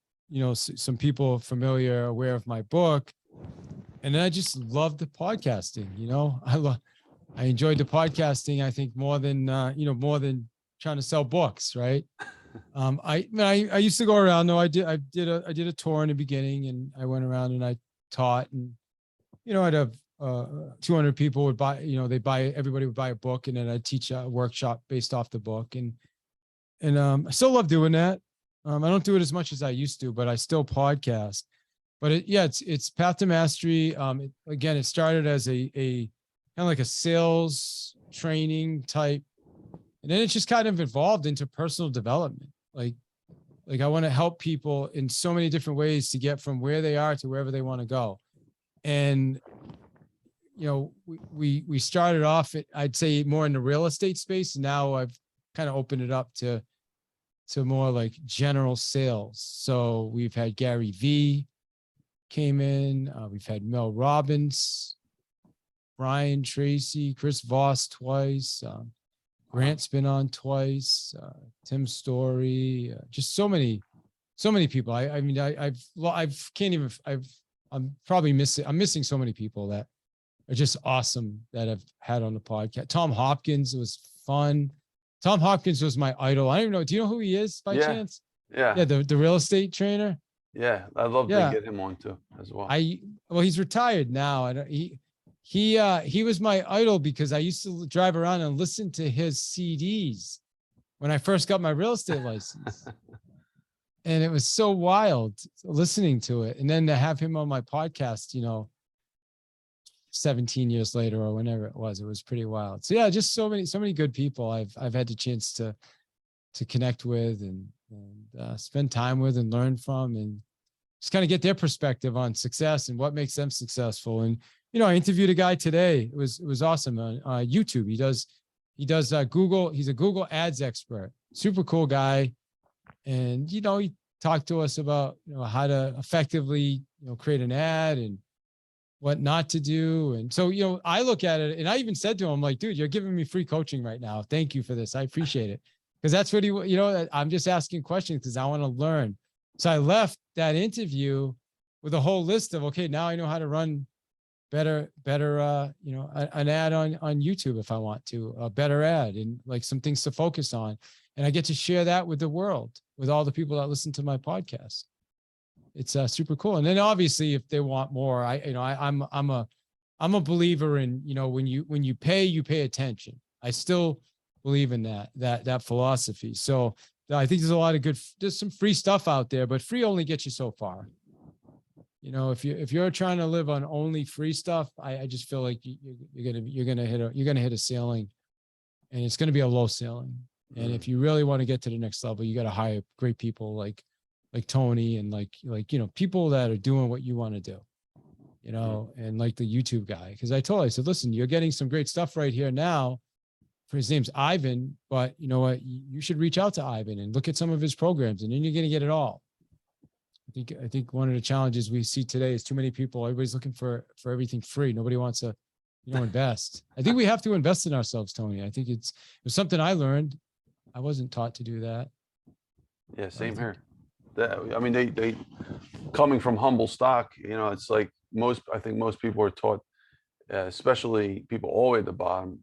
some people familiar, aware of my book. And then I just loved the podcasting, I enjoyed the podcasting, I think more than trying to sell books. Right. I used to go around though. I did a tour in the beginning, and I went around and I taught, and, I'd have 200 people would buy, everybody would buy a book, and then I'd teach a workshop based off the book. And I still love doing that. I don't do it as much as I used to, but I still podcast. But it's Path to Mastery. Again, it started as a kind of like a sales training type, and then it just kind of evolved into personal development. Like I want to help people in so many different ways to get from where they are to wherever they want to go. And we started off I'd say more in the real estate space, and now I've kind of opened it up to more like general sales. So we've had Gary V came in. We've had Mel Robbins, Brian Tracy, Chris Voss twice. Grant's been on twice. Tim Story, just so many people. I'm missing so many people that are just awesome that I've had on the podcast. Tom Hopkins was fun. Tom Hopkins was my idol. I don't even know. Do you know who he is by chance? Yeah. Yeah. The real estate trainer. Yeah. I'd love to get him on too as well. He's retired now. He was my idol because I used to drive around and listen to his CDs when I first got my real estate license. And it was so wild listening to it. And then to have him on my podcast, 17 years later or whenever it was pretty wild. So yeah, just so many good people I've had the chance to connect with and spend time with and learn from, and just kind of get their perspective on success and what makes them successful. And, I interviewed a guy today. It was awesome on YouTube. He does Google. He's a Google ads expert, super cool guy. And, he talked to us about, how to effectively, create an ad and what not to do. And so, I look at it, and I even said to him, like, dude, you're giving me free coaching right now. Thank you for this. I appreciate it. Because that's what I'm just asking questions because I want to learn. So I left that interview with a whole list of, okay, now I know how to run better, an ad on YouTube if I want to, a better ad, and like some things to focus on. And I get to share that with the world, with all the people that listen to my podcast. It's super cool. And then obviously if they want more, I'm a believer in, when you pay attention. I still believe in that philosophy. So I think there's some free stuff out there, but free only gets you so far. If you're trying to live on only free stuff, I just feel like you're gonna hit a ceiling, and it's gonna be a low ceiling. And if you really want to get to the next level, you got to hire great people like Tony and like people that are doing what you want to do, and like the YouTube guy. Because I said, listen, you're getting some great stuff right here now. His name's Ivan, but you know what? You should reach out to Ivan and look at some of his programs, and then you're going to get it all. I think one of the challenges we see today is too many people. Everybody's looking for everything free. Nobody wants to, invest. I think we have to invest in ourselves, Tony. I think it was something I learned. I wasn't taught to do that. Yeah, same here. They coming from humble stock. It's like I think most people are taught, especially people all the way at the bottom,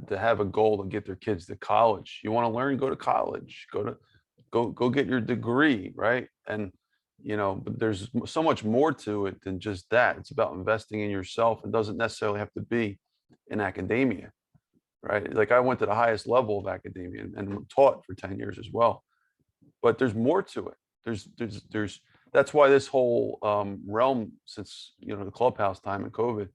to have a goal to get their kids to college. You want to learn, go to college, go get your degree, right? And but there's so much more to it than just that. It's about investing in yourself. It doesn't necessarily have to be in academia, right? Like I went to the highest level of academia and taught for 10 years as well. But there's more to it. There's that's why this whole realm, since the Clubhouse time and COVID,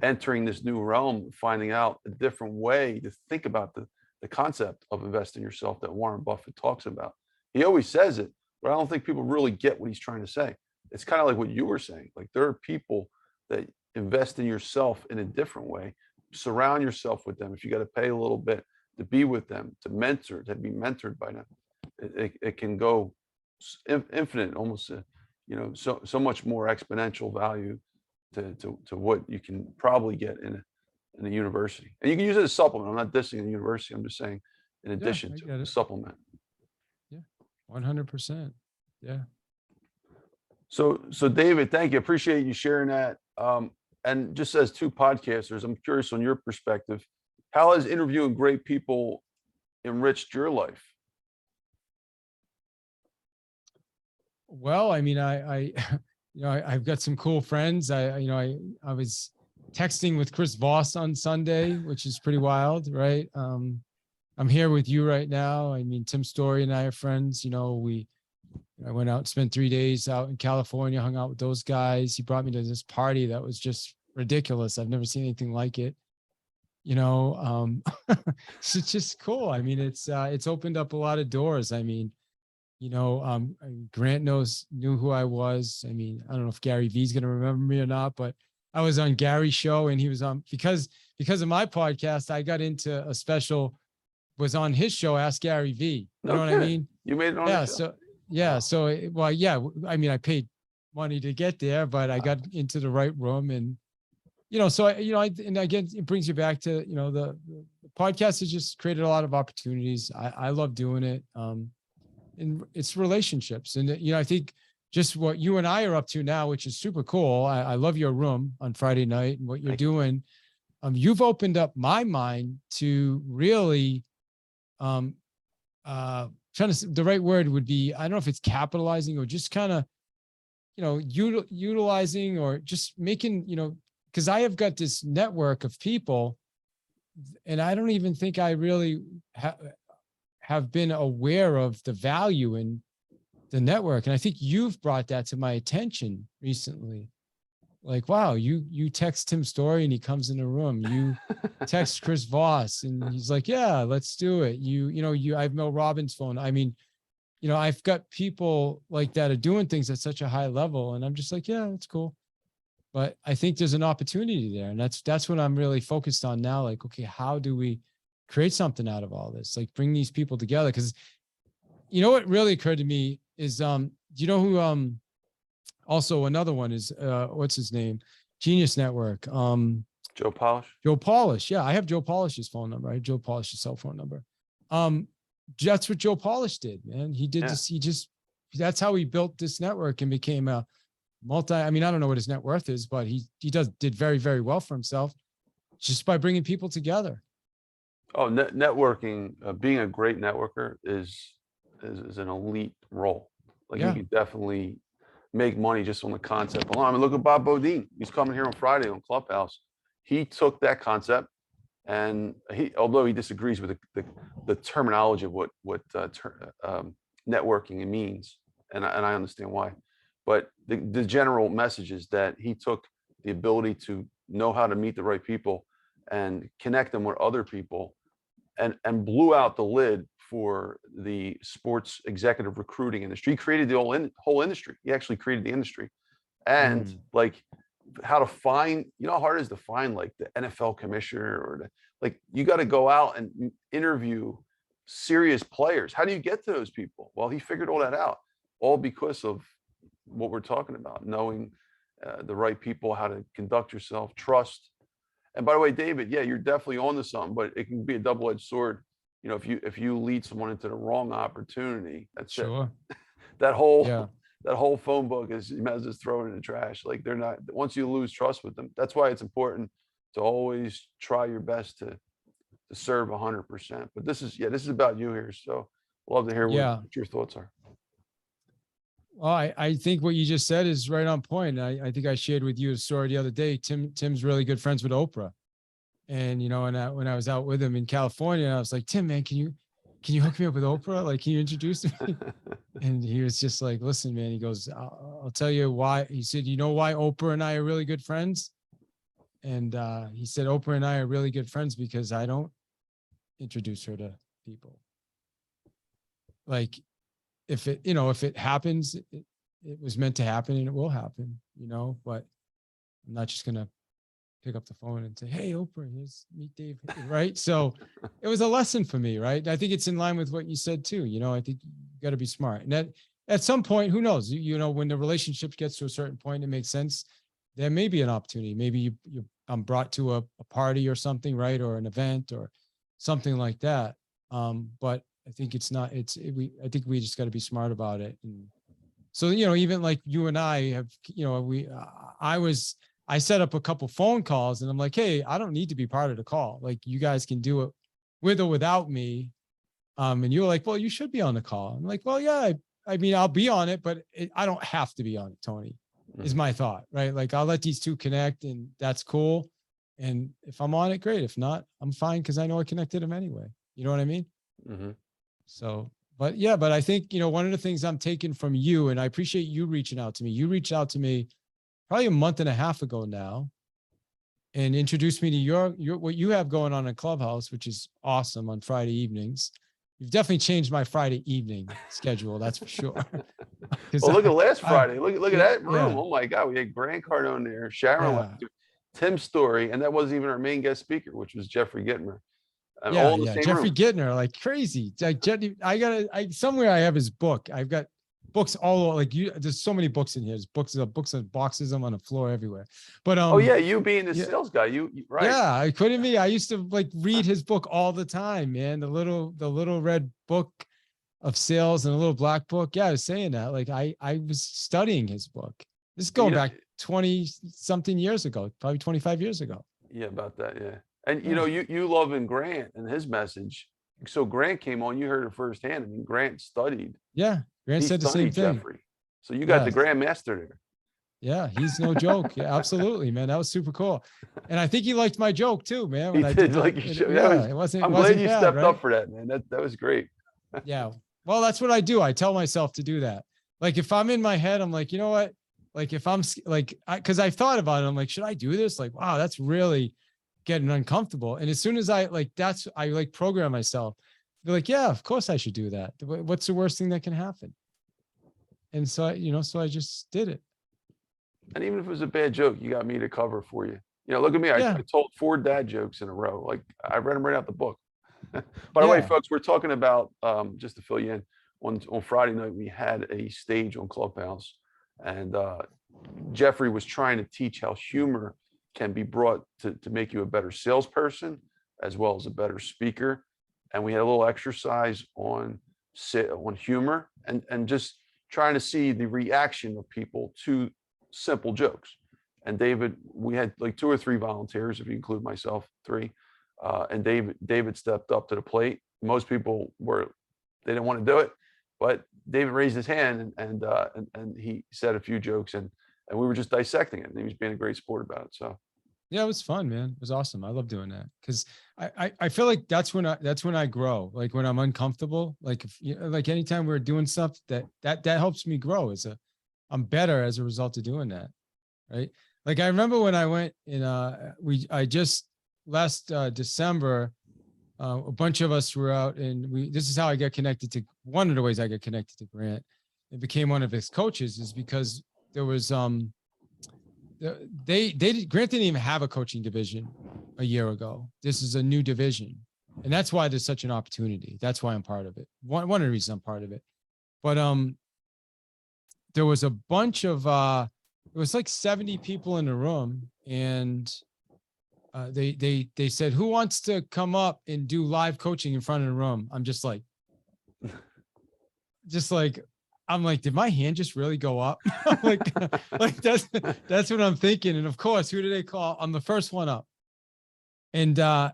entering this new realm, finding out a different way to think about the concept of investing yourself that Warren Buffett talks about. He always says it, but I don't think people really get what he's trying to say. It's kind of like what you were saying. Like, there are people that invest in yourself in a different way. Surround yourself with them. If you got to pay a little bit to be with them, to be mentored by them, it can go infinite, almost, so much more exponential value to what you can probably get in a university. And you can use it as a supplement. I'm not dissing the university. I'm just saying, in addition I to get a it. supplement. Yeah, 100%. Yeah. So David, thank you. Appreciate you sharing that. And just as two podcasters, I'm curious on your perspective, how has interviewing great people enriched your life? Well, I mean, I've got some cool friends. I was texting with Chris Voss on Sunday, which is pretty wild, right? I'm here with you right now. I mean, Tim Story and I are friends. I went out and spent 3 days out in California, hung out with those guys. He brought me to this party that was just ridiculous. I've never seen anything like it. It's just cool. I mean, it's opened up a lot of doors. I mean, Grant knew who I was. I mean, I don't know if Gary V's going to remember me or not, but I was on Gary's show, and he was on, because of my podcast, I got into was on his show, Ask Gary V. You know what I mean? You made it on the show? I mean, I paid money to get there, but I got into the right room, and, and again, it brings you back to, the podcast has just created a lot of opportunities. I love doing it. And it's relationships. And, I think just what you and I are up to now, which is super cool. I love your room on Friday night and what you're doing. You've opened up my mind to really, the right word would be, I don't know if it's capitalizing or just kind of, utilizing or just making, because I have got this network of people, and I don't even think I really have been aware of the value in the network. And I think you've brought that to my attention recently. Like, wow, you text Tim Story and he comes in the room. You text Chris Voss and he's like, yeah, let's do it. I have Mel Robbins' phone. I mean, I've got people like that are doing things at such a high level, and I'm just like, yeah, that's cool. But I think there's an opportunity there. And that's what I'm really focused on now. Like, okay, how do we create something out of all this? Like, bring these people together. Cause what really occurred to me is, do you know who, also another one is, what's his name? Genius Network. Joe Polish. Joe Polish. Yeah. I have Joe Polish's phone number. I have Joe Polish's cell phone number. That's what Joe Polish did, man. He did this. That's how he built this network and became a I mean, I don't know what his net worth is, but he did very, very well for himself just by bringing people together. Oh, networking, being a great networker is an elite role. Like, you can definitely make money just on the concept alone. I mean, look at Bob Bodine. He's coming here on Friday on Clubhouse. He took that concept, and although he disagrees with the terminology of what networking means, and I understand why, but the general message is that he took the ability to know how to meet the right people and connect them with other people, and blew out the lid for the sports executive recruiting industry. He created the whole industry. He actually created the industry. And like, how to find, how hard it is to find like the NFL commissioner, or you got to go out and interview serious players. How do you get to those people? Well, he figured all that out, all because of what we're talking about, knowing the right people, how to conduct yourself, trust. And by the way, David, yeah, you're definitely onto something, but it can be a double-edged sword. If you lead someone into the wrong opportunity, that's sure. it. That whole phone book is, you might as well just throw it in the trash. Like, they're not, once you lose trust with them, that's why it's important to always try your best to serve 100%. But this is about you here. So love to hear what your thoughts are. Well, I think what you just said is right on point. I think I shared with you a story the other day. Tim's really good friends with Oprah. And, when I was out with him in California, I was like, Tim, man, can can you hook me up with Oprah? Like, can you introduce me? And he was just like, listen, man, he goes, I'll tell you why. He said, you know why Oprah and I are really good friends? And he said, Oprah and I are really good friends because I don't introduce her to people. Like, if it happens, it was meant to happen and it will happen, but I'm not just going to pick up the phone and say, hey, Oprah, meet Dave. Right. So it was a lesson for me. Right. I think it's in line with what you said too. I think you got to be smart. And at some point, who knows, when the relationship gets to a certain point, it makes sense. There may be an opportunity. Maybe I'm brought to a party or something, right. Or an event or something like that. But I think I think we just got to be smart about it. And so, even like you and I have, I set up a couple phone calls and I'm like, hey, I don't need to be part of the call. Like, you guys can do it with or without me. And you were like, well, you should be on the call. I'm like, well, yeah, I mean, I'll be on it, but I don't have to be on it, Tony, is my thought, right? Like, I'll let these two connect and that's cool. And if I'm on it, great. If not, I'm fine because I know I connected them anyway. You know what I mean? Mm-hmm. So, but I think, one of the things I'm taking from you, and I appreciate you reaching out to me. You reached out to me probably a month and a half ago now and introduced me to your what you have going on in Clubhouse, which is awesome on Friday evenings. You've definitely changed my Friday evening schedule. That's for sure. Well, look at last Friday. Look at that room. Yeah. Oh my God. We had Grant Cardone there, Sharon, Yeah. Tim Story, and that wasn't even our main guest speaker, which was Jeffrey Gittmer. And Yeah. all in the Yeah. same Jeffrey room. Gittner, like crazy. Somewhere I have his book. I've got books all over, there's so many books in here. There's books and boxes. I'm on the floor everywhere. But Oh yeah, you being the yeah, sales guy, you right. yeah, I couldn't be. I used to read his book all the time, man. The little red book of sales and a little black book. Yeah, I was saying that. Like, I was studying his book. This is going back 20 something years ago, probably 25 years ago. Yeah, about that. Yeah. And Yeah. you loving Grant and his message. So Grant came on, you heard it firsthand. I mean, Grant studied. Yeah. Grant He said the same studied thing. Jeffrey. So you got the Yeah. grandmaster there. Yeah, he's no joke. Yeah, absolutely, man. That was super cool. And I think he liked my joke too, man. He When I did did like that. you showed. Yeah, it I'm glad wasn't you bad, stepped right? up for that, man. That was great. Yeah. Well, that's what I do. I tell myself to do that. Like, if I'm in my head, I'm like, you know what? Like, if I'm like, cause I thought about it, I'm like, should I do this? Like, wow, that's really getting uncomfortable. And as soon as I program myself, be like, yeah, of course I should do that. What's the worst thing that can happen? And so, so I just did it. And even if it was a bad joke, you got me to cover for you. Look at me. I told 4 dad jokes in a row. Like, I read them right out the book. By the way, folks, we're talking about, just to fill you in, on Friday night, we had a stage on Clubhouse, and Jeffrey was trying to teach how humor can be brought to make you a better salesperson as well as a better speaker. And we had a little exercise on humor and just trying to see the reaction of people to simple jokes. And David, we had like 2 or 3 volunteers, if you include myself, 3. And David stepped up to the plate. Most people they didn't want to do it, but David raised his hand and he said a few jokes and we were just dissecting it. And he was being a great sport about it. So yeah, it was fun, man. It was awesome. I love doing that because I feel like that's when I grow. Like, when I'm uncomfortable, like like anytime we're doing stuff that helps me grow. I'm better as a result of doing that, right? Like, I remember when I went in last December, a bunch of us were out and this is how I got connected to, one of the ways I got connected to Grant and became one of his coaches is because there was, Grant didn't even have a coaching division a year ago. This is a new division. And that's why there's such an opportunity. That's why I'm part of it. One of the reasons I'm part of it. But, there was a bunch of, it was like 70 people in the room and they said, who wants to come up and do live coaching in front of the room? I'm just like, I'm like, did my hand just really go up? like that's what I'm thinking. And of course, who do they call? I'm the first one up. And I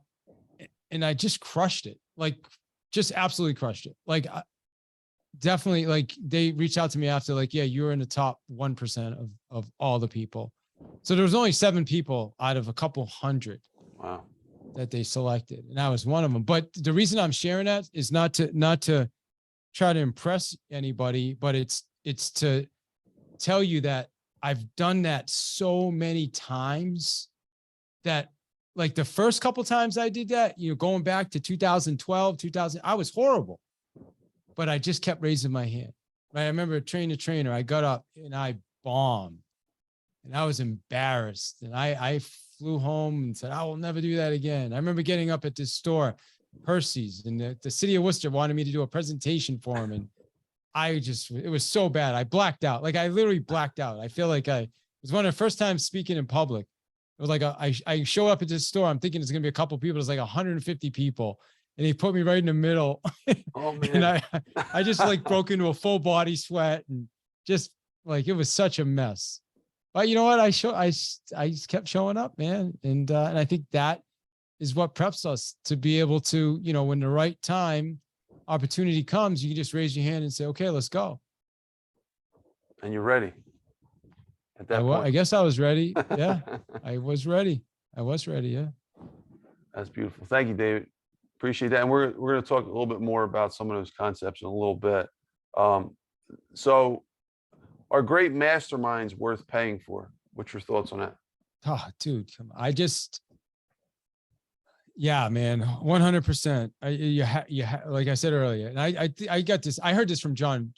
just crushed it. Like, just absolutely crushed it. Like, definitely, like, they reached out to me after, like, yeah, you're in the top 1% of all the people. So there was only 7 people out of a couple hundred. Wow. that they selected, and I was one of them. But the reason I'm sharing that is not to try to impress anybody, but it's to tell you that I've done that so many times that, like, the first couple times I did that, going back to 2012, 2000, I was horrible, but I just kept raising my hand. Right? I remember trainer, I got up and I bombed, and I was embarrassed, and I flew home and said, I will never do that again. I remember getting up at this store, Percy's, and the city of Worcester wanted me to do a presentation for him, and it was so bad. I blacked out. Like, I literally blacked out. I feel like it was one of the first times speaking in public. It was like I show up at this store. I'm thinking it's going to be a couple people. It's like 150 people. And he put me right in the middle. Oh man. And I just like broke into a full body sweat, and just like, it was such a mess. But you know what? I just kept showing up, man. And I think that is what preps us to be able to, when the right time opportunity comes, you can just raise your hand and say, okay, let's go. And you're ready. At that point. I guess I was ready. Yeah, I was ready. Yeah. That's beautiful. Thank you, David. Appreciate that. And we're going to talk a little bit more about some of those concepts in a little bit. So are great masterminds worth paying for? What's your thoughts on that? Oh, dude, come on. Yeah, man, 100%. Like I said earlier, and I got this. I heard this from John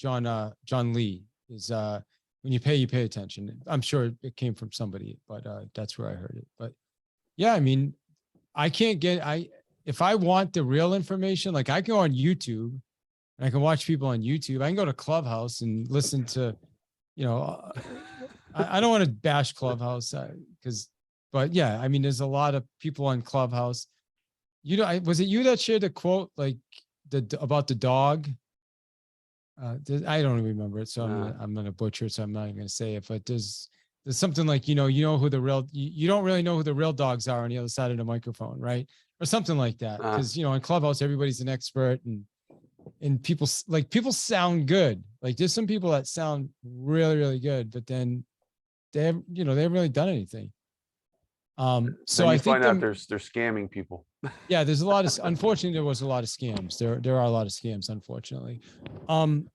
Lee. Is when you pay attention. I'm sure it came from somebody, but that's where I heard it. But yeah, I mean, if I want the real information, like, I can go on YouTube and I can watch people on YouTube. I can go to Clubhouse and listen to, I don't want to bash Clubhouse but yeah, I mean, there's a lot of people on Clubhouse. Was it you that shared the quote, like about the dog? I don't remember it, so I'm gonna butcher it, so I'm not even gonna say it. But there's something like, you don't really know who the real dogs are on the other side of the microphone, right? Or something like that. Because in Clubhouse, everybody's an expert, and people sound good. Like, there's some people that sound really, really good, but then they haven't really done anything. So I think find out they're scamming people. Yeah, unfortunately, there was a lot of scams. There are a lot of scams, unfortunately. And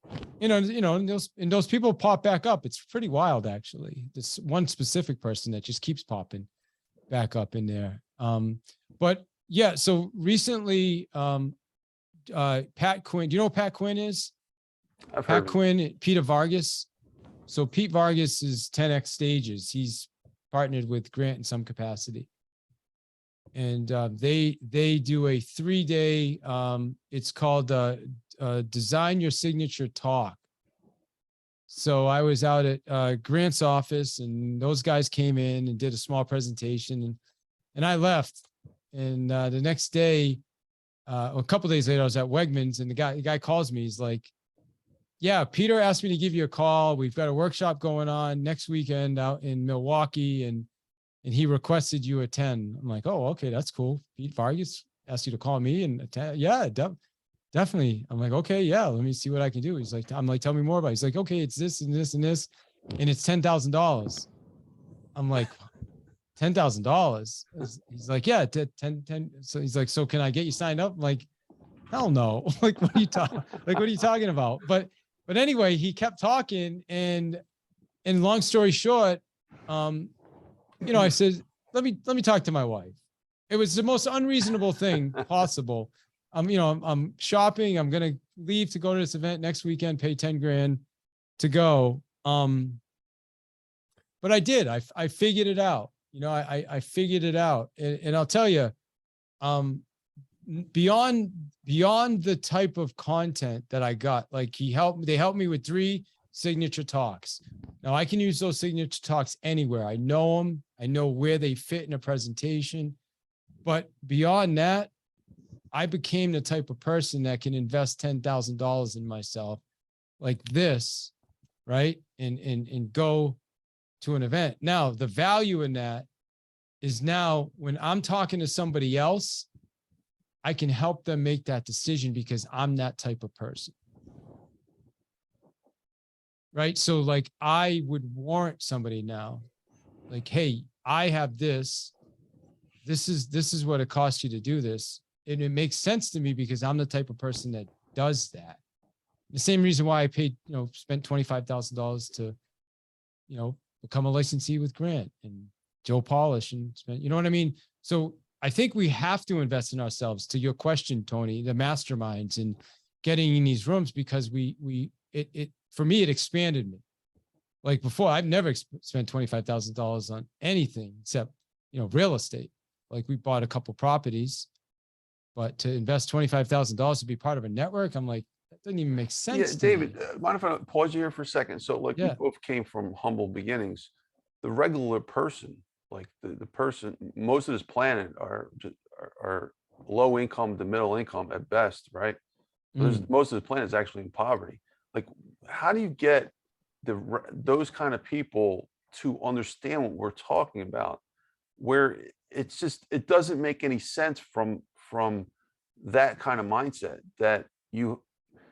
those people pop back up. It's pretty wild, actually. This one specific person that just keeps popping back up in there. But yeah, so recently, Pat Quinn, do you know what Pat Quinn is? Pat Quinn, Peter Vargas. So Pete Vargas is 10X Stages. He's partnered with Grant in some capacity. And they do a 3-day, it's called Design Your Signature Talk. So I was out at Grant's office, and those guys came in and did a small presentation, and I left. And the next day, a couple of days later, I was at Wegmans, and the guy calls me. He's like, yeah, Peter asked me to give you a call. We've got a workshop going on next weekend out in Milwaukee, and he requested you attend. I'm like, oh, okay, that's cool. Pete Vargas asked you to call me and attend. Yeah, definitely. I'm like, okay, yeah, let me see what I can do. I'm like, tell me more about it. He's like, okay, it's this and this and this, and it's $10,000. I'm like, $10,000? He's like, yeah, 10. So he's like, so can I get you signed up? I'm like, hell no. Like, what are you talking about? But anyway, he kept talking, and long story short, I said, let me talk to my wife. It was the most unreasonable thing possible. I'm shopping. I'm going to leave to go to this event next weekend, pay 10 grand to go. But I did, I figured it out. I figured it out. And I'll tell you, beyond the type of content that I got, like, they helped me with 3 signature talks. Now I can use those signature talks anywhere. I know them. I know where they fit in a presentation. But beyond that, I became the type of person that can invest $10,000 in myself like this, right? And go to an event. Now, the value in that is, now when I'm talking to somebody else, I can help them make that decision because I'm that type of person. Right? So like, I would warrant somebody now, like, hey, I have this. this is what it costs you to do this. And it makes sense to me because I'm the type of person that does that. The same reason why I paid, spent $25,000 to, become a licensee with Grant and Joe Polish and spent, you know what I mean? So I think we have to invest in ourselves, to your question, Tony, the masterminds and getting in these rooms, because for me, it expanded me. Like before, I've never spent $25,000 on anything except, real estate. Like we bought a couple properties, but to invest $25,000 to be part of a network, I'm like, that doesn't even make sense. Yeah, David, mind if I pause you here for a second? So like we Yeah. both came from humble beginnings. The regular person, like the person, most of this planet are low income to middle income at best, right? Most of the planet is actually in poverty. Like, how do you get those kind of people to understand what we're talking about, where it doesn't make any sense from that kind of mindset, that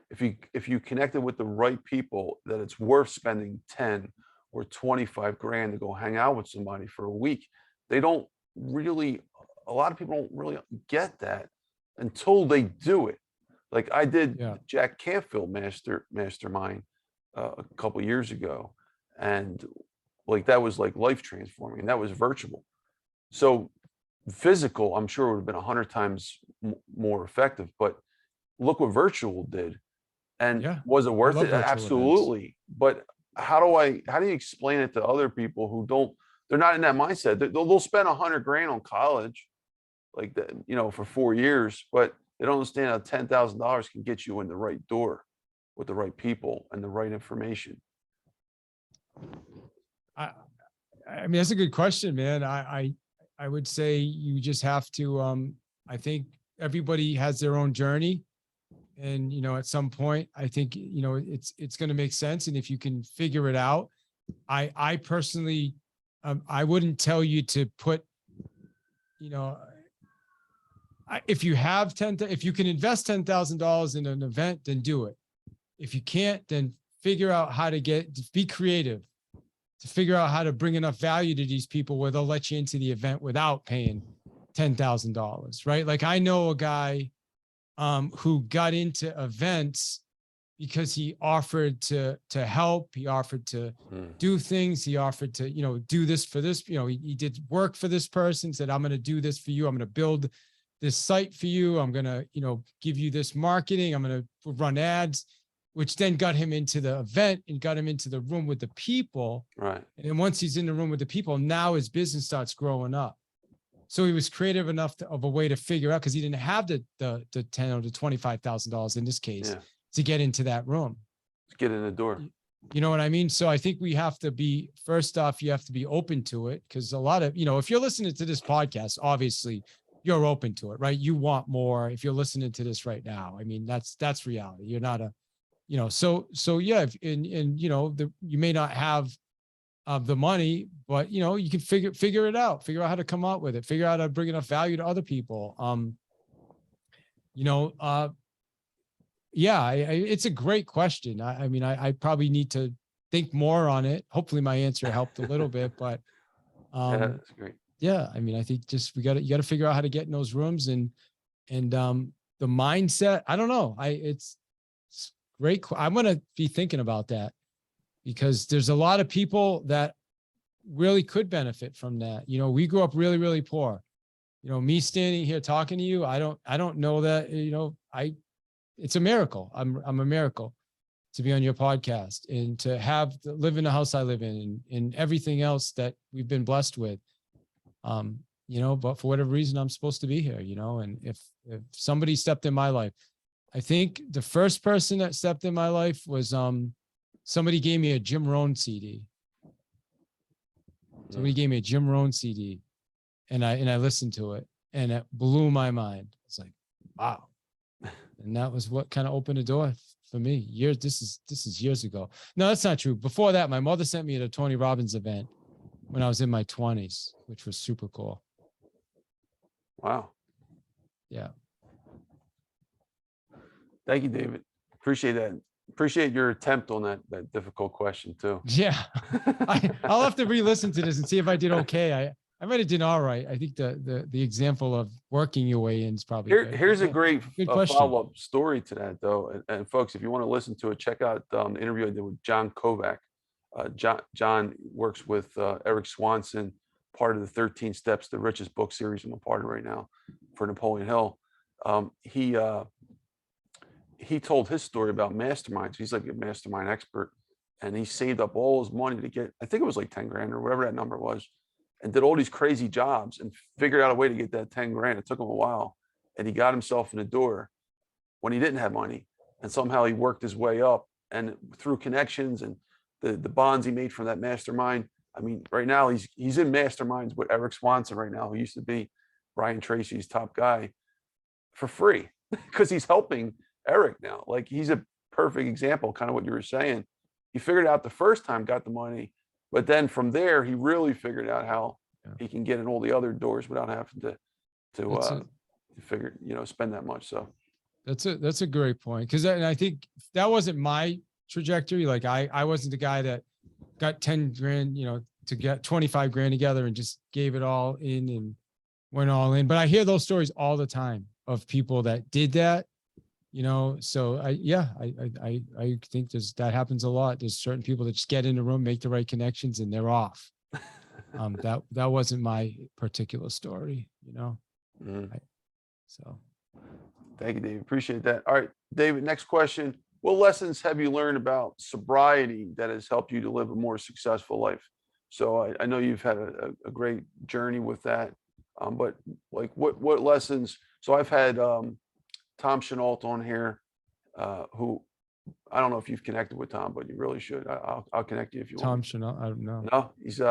if you connected with the right people, that it's worth spending 10 or 25 grand to go hang out with somebody for a week. A lot of people don't really get that until they do it. Like I did Jack Canfield mastermind a couple years ago, and like that was like life transforming, and that was virtual. So physical, I'm sure, would have been 100 times more effective, but look what virtual did. And was it worth it? Absolutely. But how do you explain it to other people who they're not in that mindset? They'll spend 100 grand on college, like that, for 4 years, but they don't understand how $10,000 can get you in the right door with the right people and the right information. I mean, that's a good question, man. I would say you just have to, I think everybody has their own journey. And, at some point, I think, it's going to make sense. And if you can figure it out, I personally, I wouldn't tell you to put, if you have if you can invest $10,000 in an event, then do it. If you can't, then figure out how to be creative, to figure out how to bring enough value to these people where they'll let you into the event without paying $10,000, right? Like I know a guy who got into events because he offered to help, he offered to do things, he offered to, do this for this, he did work for this person, said, I'm going to do this for you. I'm going to build this site for you. I'm going to, give you this marketing. I'm going to run ads, which then got him into the event and got him into the room with the people. Right. And then once he's in the room with the people, now his business starts growing up. So he was creative enough of a way to figure out, because he didn't have the $10,000 or the $25,000 in this case to get into that room. Get in the door. You know what I mean? So I think we have to be, first off, you have to be open to it, because a lot of, if you're listening to this podcast, obviously you're open to it, right? You want more. If you're listening to this right now, I mean, that's reality. You're not so yeah. You may not have the money, but you can figure it out, figure out how to come up with it, figure out how to bring enough value to other people. It's a great question. I mean, I probably need to think more on it. Hopefully my answer helped a little bit, but that's great. Yeah. I mean, I think just you got to figure out how to get in those rooms and the mindset. I don't know. It's great. I'm going to be thinking about that, because there's a lot of people that really could benefit from that. We grew up really, really poor. Me standing here talking to you, I don't know that, it's a miracle. I'm a miracle to be on your podcast and to live in the house I live in and everything else that we've been blessed with. But for whatever reason, I'm supposed to be here, and if somebody stepped in my life, I think the first person that stepped in my life was, somebody gave me a Jim Rohn CD. Somebody gave me a Jim Rohn CD, and I listened to it, and it blew my mind. It's like, wow. And that was what kind of opened the door for me. This is years ago. No, that's not true. Before that, my mother sent me to a Tony Robbins event when I was in my 20s, which was super cool. Wow. Yeah. Thank you, David. Appreciate that. Appreciate your attempt on that difficult question too. Yeah. I'll have to re-listen to this and see if I did okay. I might have done all right. I think the example of working your way in is probably good. Here's a Yeah, great good question. follow-up story to that, though. And folks, if you want to listen to it, check out the interview I did with John Kovac. John works with Eric Swanson, part of the 13 Steps, the richest book series I'm a part of right now for Napoleon Hill. He told his story about masterminds. He's like a mastermind expert, and he saved up all his money to get, I think it was like 10 grand or whatever that number was, and did all these crazy jobs and figured out a way to get that 10 grand. It took him a while, and he got himself in the door when he didn't have money, and somehow he worked his way up, and through connections and the bonds he made from that mastermind. I mean, right now he's in masterminds with Eric Swanson right now, who used to be Brian Tracy's top guy, for free because he's helping Eric now. Like, he's a perfect example, kind of what you were saying. He figured it out the first time, got the money, but then from there he really figured out how he can get in all the other doors without having to figure, spend that much. So that's a great point, because I think that wasn't my trajectory. Like I wasn't the guy that got 10 grand, to get 25 grand together and just gave it all in and went all in. But I hear those stories all the time of people that did that, so I think that happens a lot. There's certain people that just get in the room, make the right connections, and they're off. That wasn't my particular story, so. Thank you, David. Appreciate that. All right, David, next question. What lessons have you learned about sobriety that has helped you to live a more successful life? So I know you've had a great journey with that, but like what lessons? So I've had Tom Chenault on here, who I don't know if you've connected with Tom, but you really should. I'll connect you if you want. Tom Chenault, I don't know. No, he's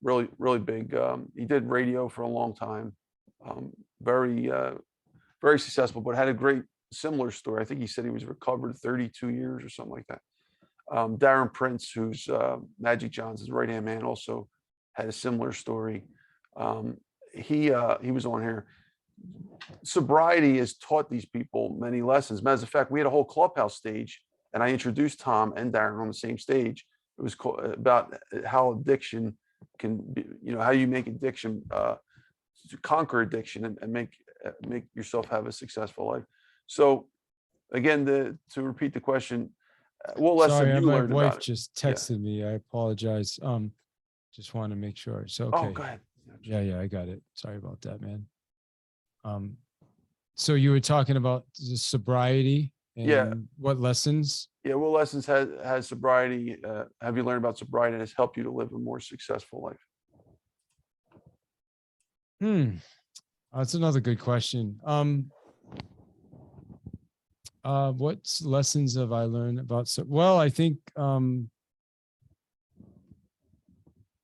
really, really big. He did radio for a long time. Very successful, but had a great similar story. I think he said he was recovered 32 years or something like that. Darren Prince, who's Magic Johnson's right-hand man, also had a similar story. He was on here. Sobriety has taught these people many lessons. Matter of fact, we had a whole Clubhouse stage, and I introduced Tom and Darren on the same stage. It was about how addiction can be, how you make addiction, conquer addiction, and make yourself have a successful life. So again, to repeat the question, what lesson you learned about it? My wife just texted me. I apologize. Just want to make sure. So okay. Oh, go ahead. Yeah, I got it. Sorry about that, man. So you were talking about the sobriety and what lessons? Yeah, what lessons has sobriety, have you learned about sobriety that has helped you to live a more successful life? That's another good question. What lessons have I learned about? Well, I think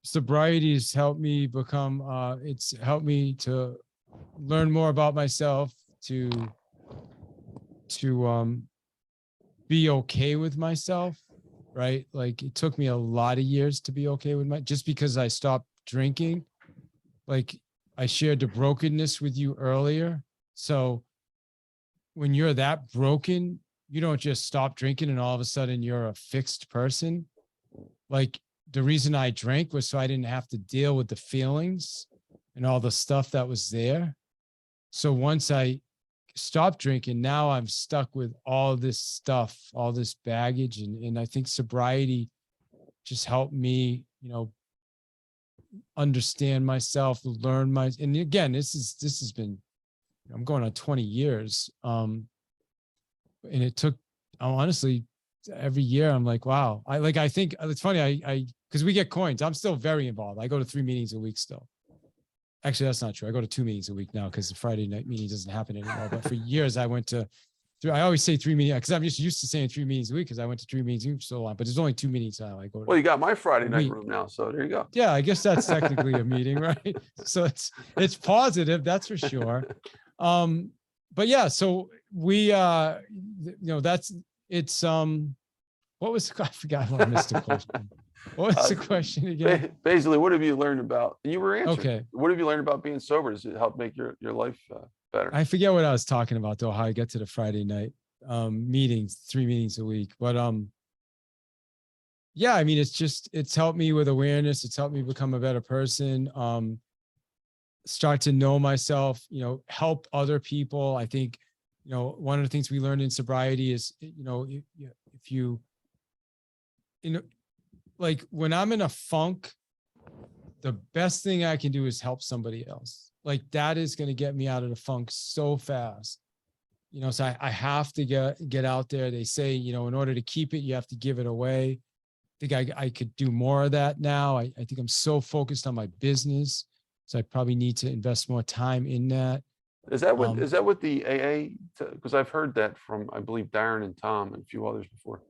sobriety has helped me become. It's helped me to learn more about myself, to be okay with myself, right? Like, it took me a lot of years to be okay with just because I stopped drinking. Like, I shared the brokenness with you earlier. So when you're that broken, you don't just stop drinking and all of a sudden you're a fixed person. Like, the reason I drank was so I didn't have to deal with the feelings and all the stuff that was there. So once I stopped drinking, now I'm stuck with all this stuff, all this baggage. And I think sobriety just helped me, understand myself, learn and again, this has been, I'm going on 20 years. And it took, honestly, every year I'm like, wow. I think it's funny. Cause we get coins. I'm still very involved. I go to 3 meetings a week still. Actually, that's not true. I go to 2 meetings a week now because the Friday night meeting doesn't happen anymore. But for years I went to I always say 3 meetings because I'm just used to saying 3 meetings a week because I went to 3 meetings a week for so long, but there's only 2 meetings now. I go to. Well, you got my Friday night room now, so there you go. Yeah, I guess that's technically a meeting, right? So it's positive, that's for sure. But yeah, so we what was I forgot what I missed the question. What was the question again? Basically, what have you learned about? You were answering. Okay. What have you learned about being sober? Does it help make your life better? I forget what I was talking about though. How I get to the Friday night meetings, 3 meetings a week. But yeah, I mean, it's helped me with awareness. It's helped me become a better person. Start to know myself, help other people. I think, one of the things we learned in sobriety is, if you, like when I'm in a funk, the best thing I can do is help somebody else. Like that is going to get me out of the funk so fast. So I have to get out there. They say, in order to keep it, you have to give it away. I think I could do more of that now. I think I'm so focused on my business. So I probably need to invest more time in that. Is that what the AA? Because I've heard that from, I believe, Darren and Tom and a few others before.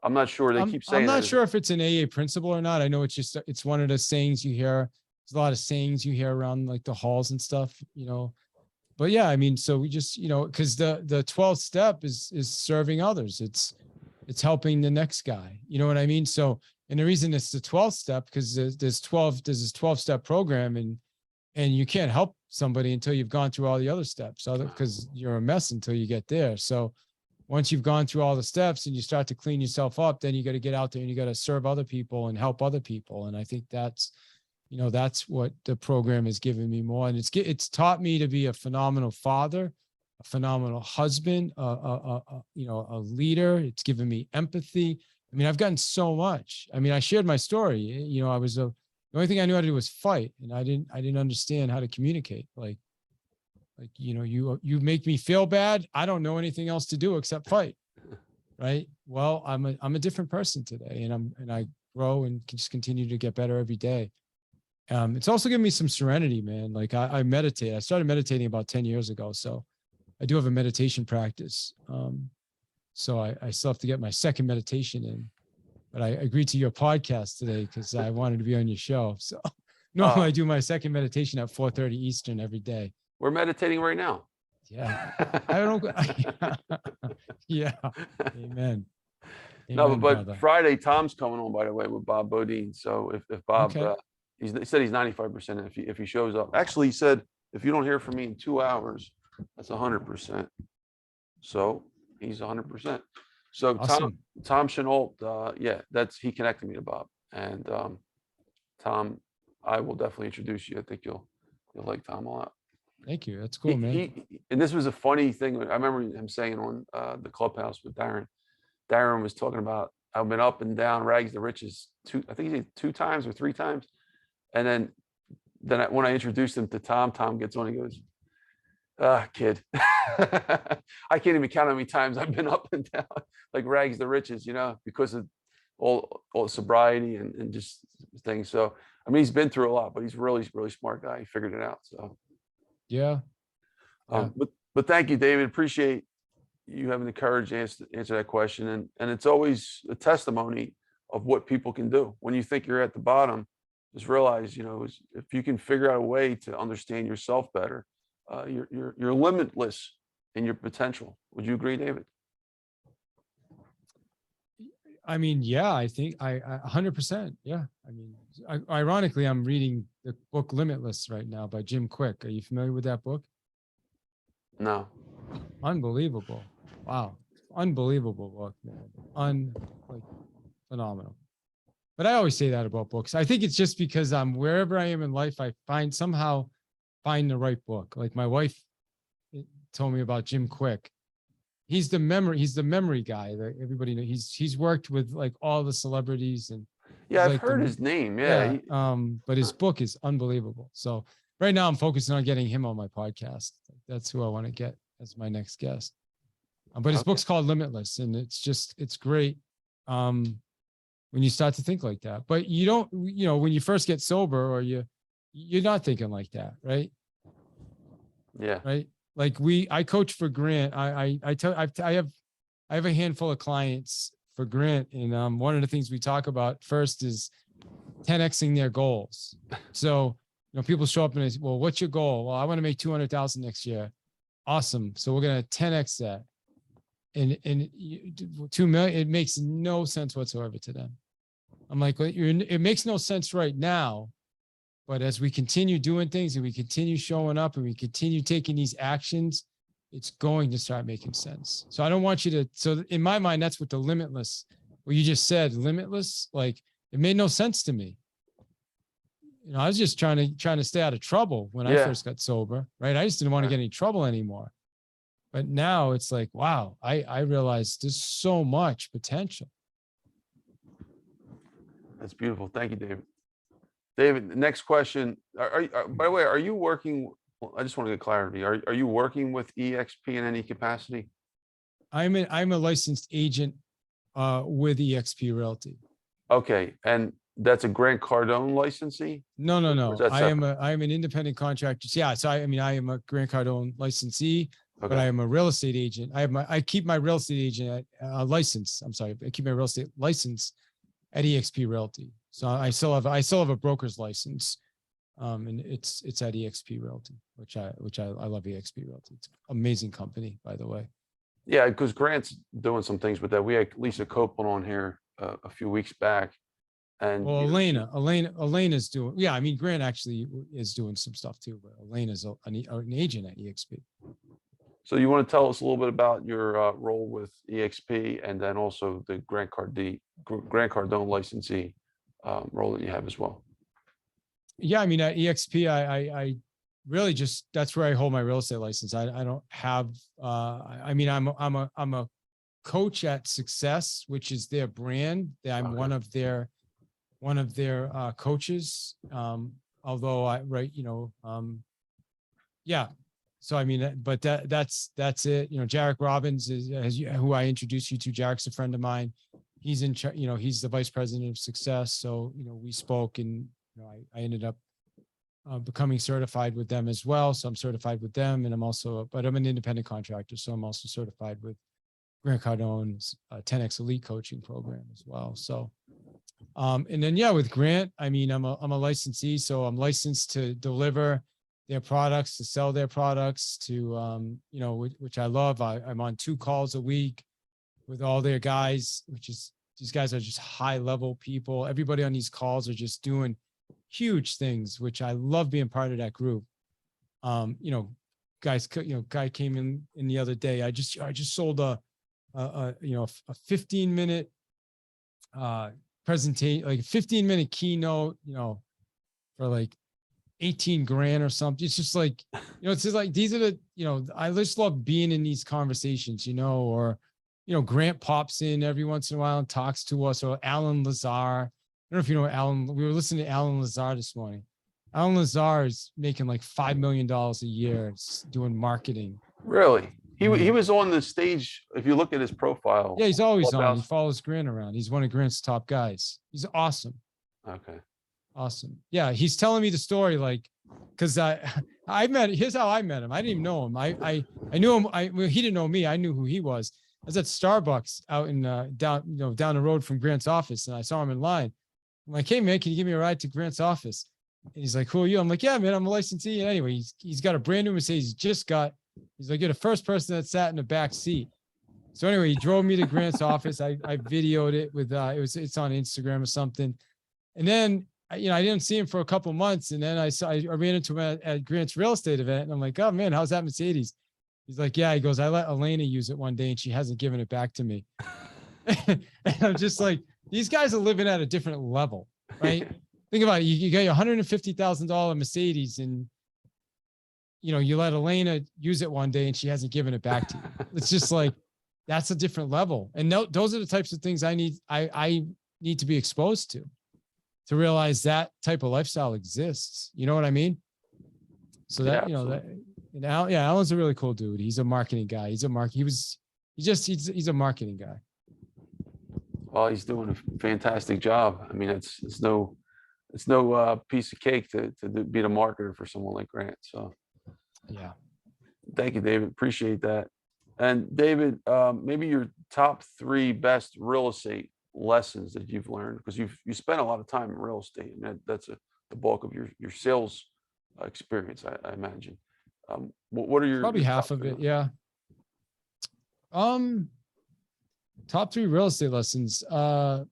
I'm not sure. They keep saying I'm not that. sure if it's an AA principle or not. I know it's one of the sayings you hear. There's a lot of sayings you hear around like the halls and stuff, But yeah, I mean, so we just, because the 12th step is serving others. It's helping the next guy. You know what I mean? So, and the reason it's the 12th step, because there's this 12-step program, and you can't help somebody until you've gone through all the other steps, because you're a mess until you get there. So once you've gone through all the steps and you start to clean yourself up, then you got to get out there and you got to serve other people and help other people. And I think that's what the program has given me more. And it's taught me to be a phenomenal father, a phenomenal husband, a leader. It's given me empathy. I mean, I've gotten so much. I mean, I shared my story. The only thing I knew how to do was fight, and I didn't understand how to communicate. You make me feel bad. I don't know anything else to do except fight. Right. Well, I'm a different person today, and I grow and just continue to get better every day. It's also given me some serenity, man. Like I meditate. I started meditating about 10 years ago. So I do have a meditation practice. So I still have to get my second meditation in, but I agreed to your podcast today because I wanted to be on your show. So normally I do my second meditation at 4:30 Eastern every day. We're meditating right now. Yeah. I don't. Yeah. Amen. No, Amen, but brother. Friday, Tom's coming on, by the way, with Bob Bodine. So if Bob, he said he's 95%. If he shows up, actually, he said, if you don't hear from me in 2 hours, that's 100%. So he's 100%. So awesome. Tom Chenault, he connected me to Bob, and Tom, I will definitely introduce you. I think you'll like Tom a lot. Thank you. That's cool, man. And this was a funny thing. I remember him saying on the Clubhouse with Darren. Darren was talking about, I've been up and down, rags to riches I think he said 2 times or 3 times. And then when I introduced him to Tom, Tom gets on and goes, kid, I can't even count how many times I've been up and down, like rags to riches, because of all sobriety and just things. So, I mean, he's been through a lot, but he's a really, really smart guy. He figured it out. So, yeah. But thank you, David. Appreciate you having the courage to answer that question. And it's always a testimony of what people can do. When you think you're at the bottom, just realize, if you can figure out a way to understand yourself better, you're limitless in your potential. Would you agree, David? I mean, yeah, I think I 100%. Yeah. I mean, ironically, I'm reading the book Limitless right now by Jim Quick. Are you familiar with that book? No. Unbelievable. Wow. Unbelievable book, man. Phenomenal. But I always say that about books. I think it's just because wherever I am in life, I somehow find the right book. Like my wife told me about Jim Quick. He's the memory guy that everybody knows. He's worked with like all the celebrities, and I've heard his name. Yeah. But his book is unbelievable. So right now I'm focusing on getting him on my podcast. That's who I want to get as my next guest. But his book's called Limitless, and it's great. When you start to think like that, but you don't, when you first get sober, or you're not thinking like that, right? Yeah. Right. Like I coach for Grant. I have a handful of clients for Grant, and one of the things we talk about first is 10xing their goals. So people show up and they say, well, what's your goal? Well, I want to make 200,000 next year. Awesome. So we're gonna 10x that. And 2 million, it makes no sense whatsoever to them. I'm like, well, it makes no sense right now, but as we continue doing things and we continue showing up and we continue taking these actions, it's going to start making sense. So I don't want you to. So in my mind, that's what the limitless what you just said, limitless, like it made no sense to me. I was just trying to stay out of trouble when I first got sober, right? I just didn't want to get any trouble anymore. But now it's like, wow, I realized there's so much potential. That's beautiful. Thank you, David. David, the next question. By the way, are you working? I just want to get clarity. Are you working with EXP in any capacity? I'm a licensed agent with EXP Realty. Okay, and that's a Grant Cardone licensee? No. I am separate? an independent contractor. Yeah, so I am a Grant Cardone licensee, but Okay. I am a real estate agent. I keep my real estate agent license. I'm sorry, I keep my real estate license at EXP Realty. So I still have a broker's license, and it's at EXP Realty, which I love EXP Realty. It's an amazing company, by the way. Yeah, because Grant's doing some things with that. We had Lisa Copeland on here a few weeks back, and Well, Elena's doing. Yeah, I mean, Grant actually is doing some stuff too, but Elena's an agent at EXP. So you want to tell us a little bit about your role with EXP, and then also the Grant Cardone licensee role that you have as well. Yeah, I mean, at EXP, I really just, that's where I hold my real estate license. I don't have. I mean, I'm a coach at Success, which is their brand. I'm one of their coaches. Although yeah. So I mean, but that's it. Jarek Robbins is who I introduced you to. Jarek's a friend of mine. He's in charge. He's the vice president of Success. So we spoke, and I ended up becoming certified with them as well. So I'm certified with them, and but I'm an independent contractor, so I'm also certified with Grant Cardone's 10X Elite coaching program as well. So, and then with Grant, I mean, I'm a licensee, so I'm licensed to deliver their products, to sell their products, to which I love. I'm on 2 calls a week with all their guys, these guys are just high level people. Everybody on these calls are just doing huge things, which I love being part of that group. Guy came in the other day. I just sold a 15-minute presentation, like a 15-minute keynote, for like 18 grand or something. It's just like, it's just like, these are the, I just love being in these conversations, or, Grant pops in every once in a while and talks to us, or Alan Lazar. I don't know if you know Alan. We were listening to Alan Lazar this morning. Alan Lazar is making like $5 million a year doing marketing. Really? He was on the stage. If you look at his profile. Yeah, he's always Clubhouse. on. He follows Grant around. He's one of Grant's top guys. He's awesome. Okay. Awesome. Yeah, he's telling me the story, like, because here's how I met him. I didn't even know him. I knew him. He didn't know me. I knew who he was. I was at Starbucks out in down the road from Grant's office, and I saw him in line. I'm like, hey man, can you give me a ride to Grant's office? And he's like, who are you? I'm like, yeah, man, I'm a licensee. And anyway, he's got a brand new Mercedes. He's like, you're the first person that sat in the back seat. So anyway, he drove me to Grant's office. I videoed it with it's on Instagram or something. And then I didn't see him for a couple months, and then I ran into him at Grant's real estate event, and I'm like, oh man, how's that Mercedes? He's like, yeah. He goes, I let Elena use it one day, and she hasn't given it back to me. And I'm just like, these guys are living at a different level, right? Think about it. You got your $150,000 Mercedes, and you let Elena use it one day, and she hasn't given it back to you. It's just like, that's a different level. And those are the types of things I need to be exposed to realize that type of lifestyle exists. You know what I mean? So that, Alan's a really cool dude. He's a marketing guy. He's a he's a marketing guy. Well, he's doing a fantastic job. I mean, it's no piece of cake to be the marketer for someone like Grant. So yeah. Thank you, David. Appreciate that. And David, maybe your top 3 best real estate lessons that you've learned, because you spent a lot of time in real estate. I mean, that's the bulk of your sales experience, I imagine. What are your probably half of it? Yeah. Top 3 real estate lessons. I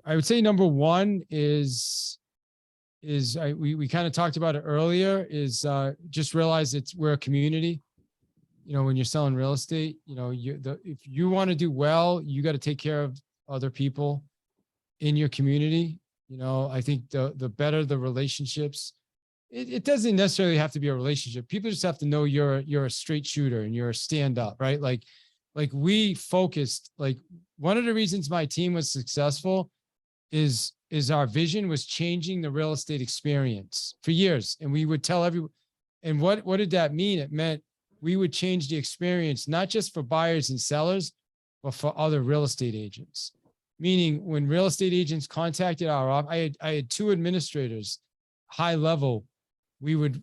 would say number 1 is we kind of talked about it earlier, is just realize we're a community. when you're selling real estate, if you want to do well, you got to take care of other people in your community. I think the better the relationships, it doesn't necessarily have to be a relationship. People just have to know you're a straight shooter and you're a stand up, right? Like we focused, like one of the reasons my team was successful is our vision was changing the real estate experience for years. And we would tell everyone, and what did that mean? It meant we would change the experience, not just for buyers and sellers, but for other real estate agents. Meaning when real estate agents contacted our office, I had two administrators, high level. We would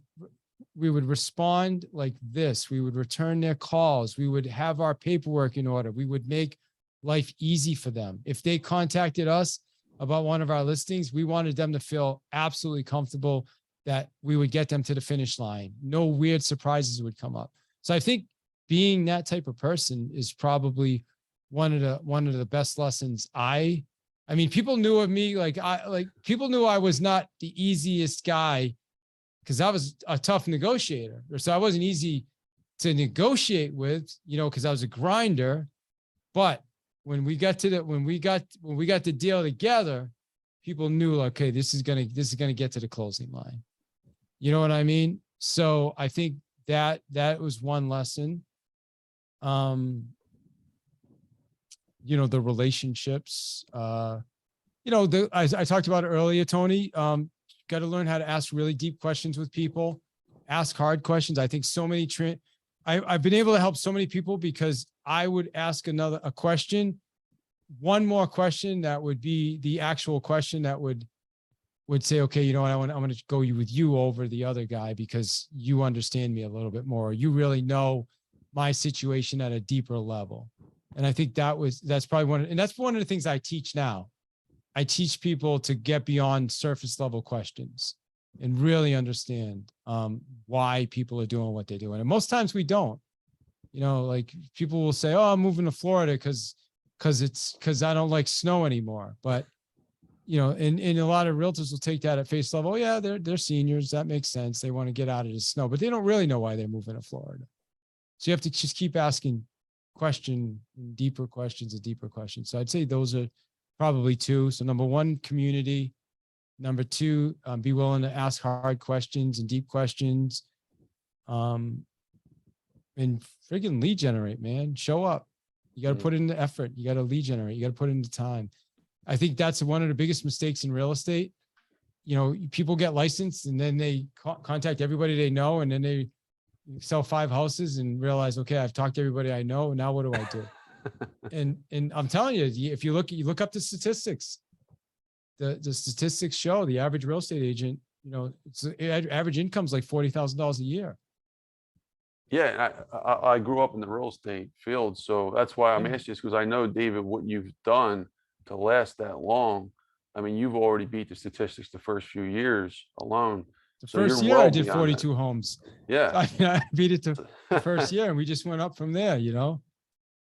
respond like this. We would return their calls. We would have our paperwork in order. We would make life easy for them. If they contacted us about one of our listings, we wanted them to feel absolutely comfortable that we would get them to the finish line. No weird surprises would come up. So I think being that type of person is probably one of the best lessons. I mean, people knew of me, people knew I was not the easiest guy because I was a tough negotiator. So I wasn't easy to negotiate with, because I was a grinder. But when we got the deal together, people knew, okay, this is gonna get to the closing line. You know what I mean? So I think that was one lesson. The relationships, I talked about it earlier, Tony, got to learn how to ask really deep questions with people, ask hard questions. I think so many, I've been able to help so many people because I would ask a question, one more question that would be the actual question that would say, okay, you know what, I'm going to go with you over the other guy because you understand me a little bit more. You really know my situation at a deeper level. And I think that's probably that's one of the things I teach now. I teach people to get beyond surface level questions and really understand why people are doing what they're doing. And most times we don't, like people will say, oh, I'm moving to Florida because I don't like snow anymore. But, and a lot of realtors will take that at face level. Oh, yeah, they're seniors. That makes sense. They want to get out of the snow, but they don't really know why they're moving to Florida. So you have to just keep asking deeper questions. So I'd say those are probably two. So number one, community. Number two, be willing to ask hard questions and deep questions. And friggin' lead generate, man. Show up. You got to put in the effort. You got to lead generate. You got to put in the time. I think that's one of the biggest mistakes in real estate. People get licensed and then they contact everybody they know, and then they sell 5 houses and realize, okay, I've talked to everybody I know. Now what do I do? and I'm telling you, if you look up the statistics, the statistics show the average real estate agent, it's average income's like $40,000 a year. Yeah, I grew up in the real estate field, so that's why I'm asking this, because I know, David, what you've done to last that long. I mean, you've already beat the statistics the first few years alone. The So first you're year well I did beyond 42 that. homes. Yeah. I beat it to the first year, and we just went up from there,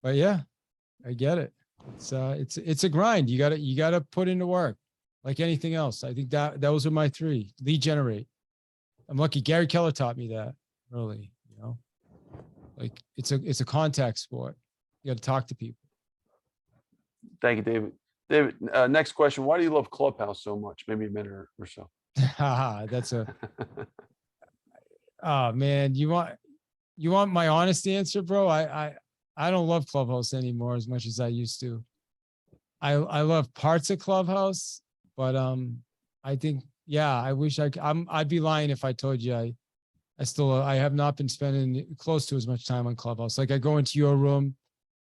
But yeah, I get it. It's a grind. You gotta put into work like anything else. I think those are my 3. Lead generate. I'm lucky Gary Keller taught me that early, like it's a contact sport. You got to talk to people. Thank you, David. David, next question. Why do you love Clubhouse so much? Maybe a minute or so. That's oh man, you want my honest answer, bro? I don't love Clubhouse anymore as much as I used to. I love parts of Clubhouse, but I think, yeah, I wish I'd be lying if I told you I have not been spending close to as much time on Clubhouse. Like I go into your room,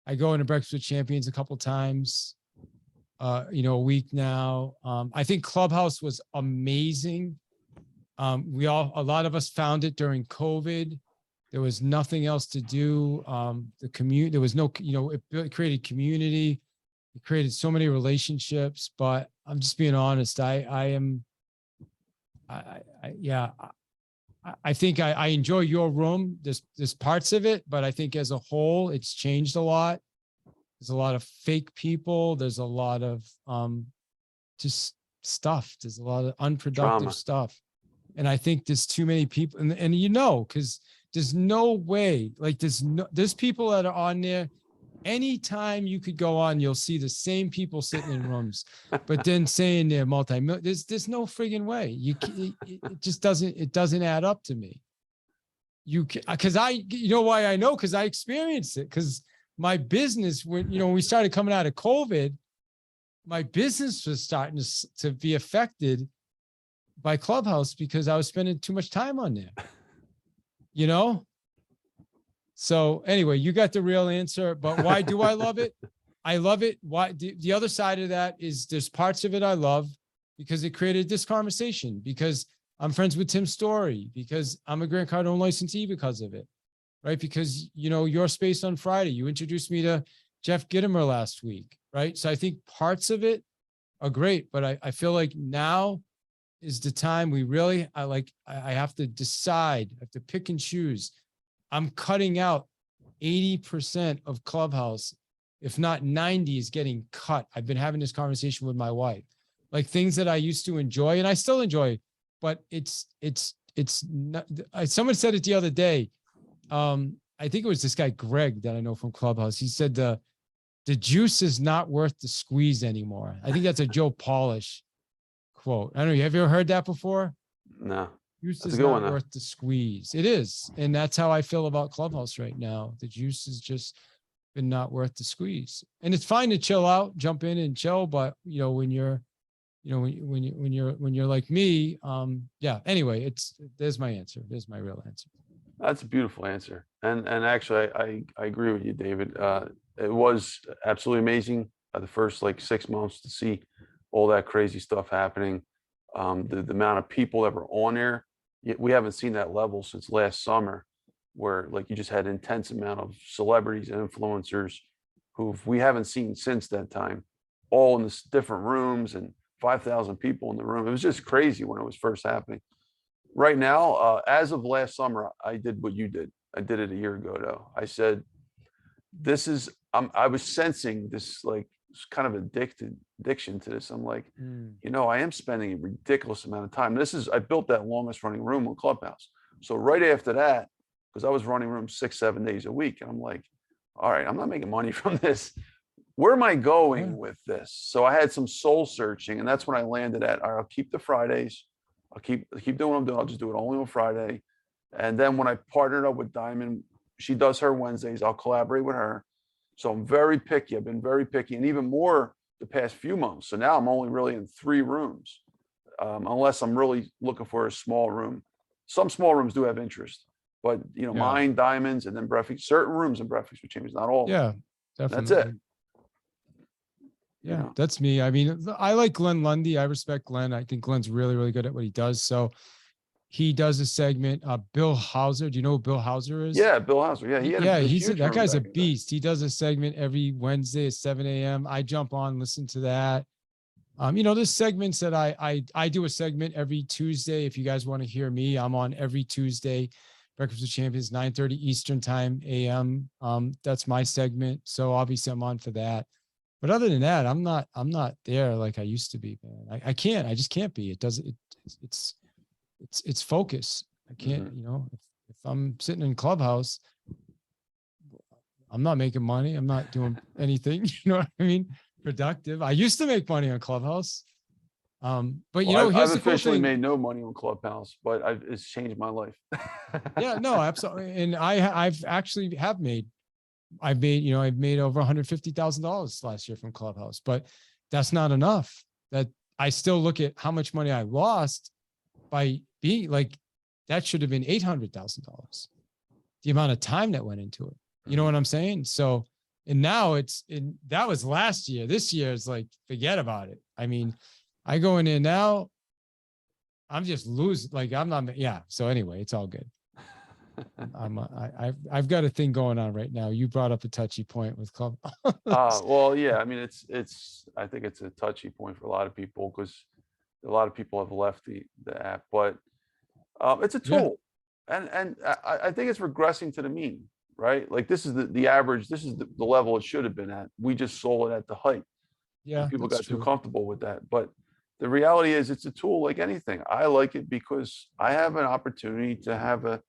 I go into Breakfast with Champions a couple times, a week now. I think Clubhouse was amazing. A lot of us found it during COVID. There was nothing else to do. There was no, it created community. It created so many relationships, but I'm just being honest. I think I enjoy your room. There's parts of it, but I think as a whole, it's changed a lot. There's a lot of fake people. There's a lot of just stuff. There's a lot of unproductive stuff. And I think there's too many people, and because There's no way. Like there's people that are on there. Anytime you could go on, you'll see the same people sitting in rooms, but then saying they're multi-million. There's no friggin' way. It just doesn't add up to me. You know why I know? Because I experienced it. Because my business, when we started coming out of COVID, my business was starting to be affected by Clubhouse because I was spending too much time on there. So anyway, you got the real answer, but why do I love it? I love it. Why? The other side of that is there's parts of it I love because it created this conversation, because I'm friends with Tim Story, because I'm a Grant Cardone licensee because of it, right? Because, your space on Friday, you introduced me to Jeff Gittimer last week, right? So I think parts of it are great, but I feel like now is the time we really, I have to decide, I have to pick and choose. I'm cutting out 80% of Clubhouse, if not 90 is getting cut. I've been having this conversation with my wife, like things that I used to enjoy and I still enjoy, but it's not, someone said it the other day. I think it was this guy, Greg, that I know from Clubhouse. He said the juice is not worth the squeeze anymore. I think that's a Joe Polish quote. I don't know. Have you ever heard that before? No. Juice is not worth the squeeze. It is. And that's how I feel about Clubhouse right now. The juice has just been not worth the squeeze. And it's fine to chill out, jump in and chill. But when you're like me, yeah, anyway, there's my answer. There's my real answer. That's a beautiful answer. And actually I agree with you, David. It was absolutely amazing the first 6 months to see all that crazy stuff happening. The amount of people that were on there, we haven't seen that level since last summer, where you just had intense amount of celebrities and influencers who we haven't seen since that time, all in this different rooms and 5,000 people in the room. It was just crazy when it was first happening. Right now, as of last summer, I did what you did. I did it a year ago, though. I said, I was sensing this kind of addiction to this. I'm like, I am spending a ridiculous amount of time. I built that longest running room on Clubhouse. So right after that, because I was running rooms 6-7 days a week, and I'm like, all right, I'm not making money from this. Where am I going with this? So I had some soul searching, and that's when I landed at, all right, I'll keep the Fridays. I'll keep doing what I'm doing. I'll just do it only on Friday. And then when I partnered up with Diamond, she does her Wednesdays. I'll collaborate with her. So I'm very picky. I've been very picky, and even more the past few months. So now I'm only really in 3 rooms, unless I'm really looking for a small room. Some small rooms do have interest, but mine, Diamonds, and then Breakfast, certain rooms in Breakfast with Champions, not all. Yeah, definitely. That's it. Yeah, that's me. I mean, I like Glenn Lundy. I respect Glenn. I think Glenn's really, really good at what he does. So he does a segment. Bill Hauser. Do you know who Bill Hauser is? Yeah, Bill Hauser. Yeah, that guy's a beast. He does a segment every Wednesday at 7 a.m. I jump on, listen to that. There's segments that I do a segment every Tuesday. If you guys want to hear me, I'm on every Tuesday. Breakfast with Champions, 9:30 Eastern time AM. That's my segment. So obviously I'm on for that. But other than that, I'm not there like I used to be, man. I just can't be. It's focus. I can't, if I'm sitting in Clubhouse, I'm not making money. I'm not doing anything, you know what I mean? Productive. I used to make money on Clubhouse. But I've officially made no money on Clubhouse, but it's changed my life. Yeah, no, absolutely. And I've made over $150,000 last year from Clubhouse, but that's not enough. That I still look at how much money I lost by being that should have been $800,000. The amount of time that went into it. You know what I'm saying? So, and now that was last year. This year is forget about it. I mean, I go in there now, I'm just losing. I'm not. Yeah. So anyway, it's all good. I've got a thing going on right now. You brought up a touchy point with Club. Well, yeah. I mean, I think it's a touchy point for a lot of people because a lot of people have left the app, but it's a tool, and I think it's regressing to the mean, right? This is the average. This is the level it should have been at. We just sold it at the height. Yeah, people got too comfortable with that, but the reality is it's a tool like anything. I like it because I have an opportunity to have a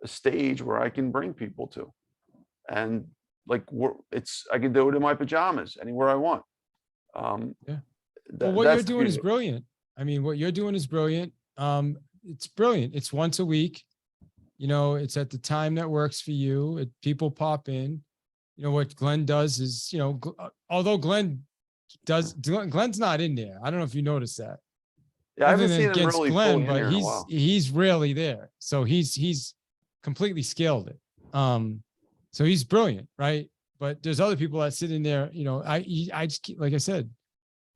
a stage where I can bring people to, and like I can do it in my pajamas anywhere I want. Yeah. Well, what you're That's the doing is beauty. brilliant. I mean, what you're doing is brilliant. It's brilliant. It's once a week. You know, it's at the time that works for you. People pop in. You know, what Glenn does is, you know, although Glenn's not in there. I don't know if you noticed that. Yeah, I Nothing haven't seen him against really Glenn, fully in but here in a while. he's rarely there. So he's completely scaled it. So he's brilliant, right? But there's other people that sit in there, you know, I just like I said,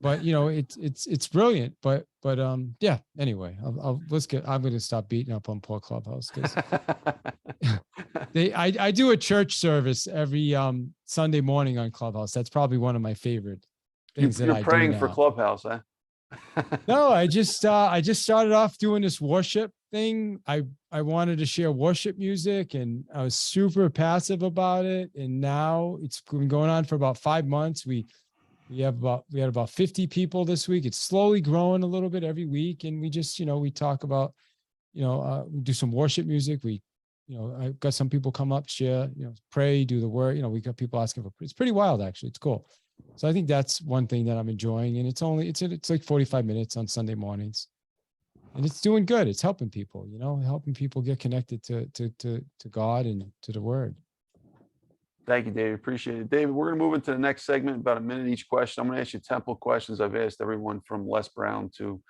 but you know, it's brilliant. But yeah, anyway, I'm going to stop beating up on poor Clubhouse because I do a church service every Sunday morning on Clubhouse. That's probably one of my favorite things that You're I do praying for now. Clubhouse, huh? No, I just started off doing this worship thing. I wanted to share worship music, and I was super passive about it. And now it's been going on for about 5 months. We had about 50 people this week. It's slowly growing a little bit every week, and we just, you know, we talk about, you know, we do some worship music. We, you know, I got some people come up, share, you know, pray, do the word. You know, we got people asking for. It's pretty wild, actually. It's cool. So I think that's one thing that I'm enjoying, and it's like 45 minutes on Sunday mornings, and it's doing good. It's helping people, you know, helping people get connected to God and to the Word. Thank you, David. Appreciate it. David, we're going to move into the next segment, about a minute each question. I'm going to ask you template questions I've asked everyone from Les Brown to,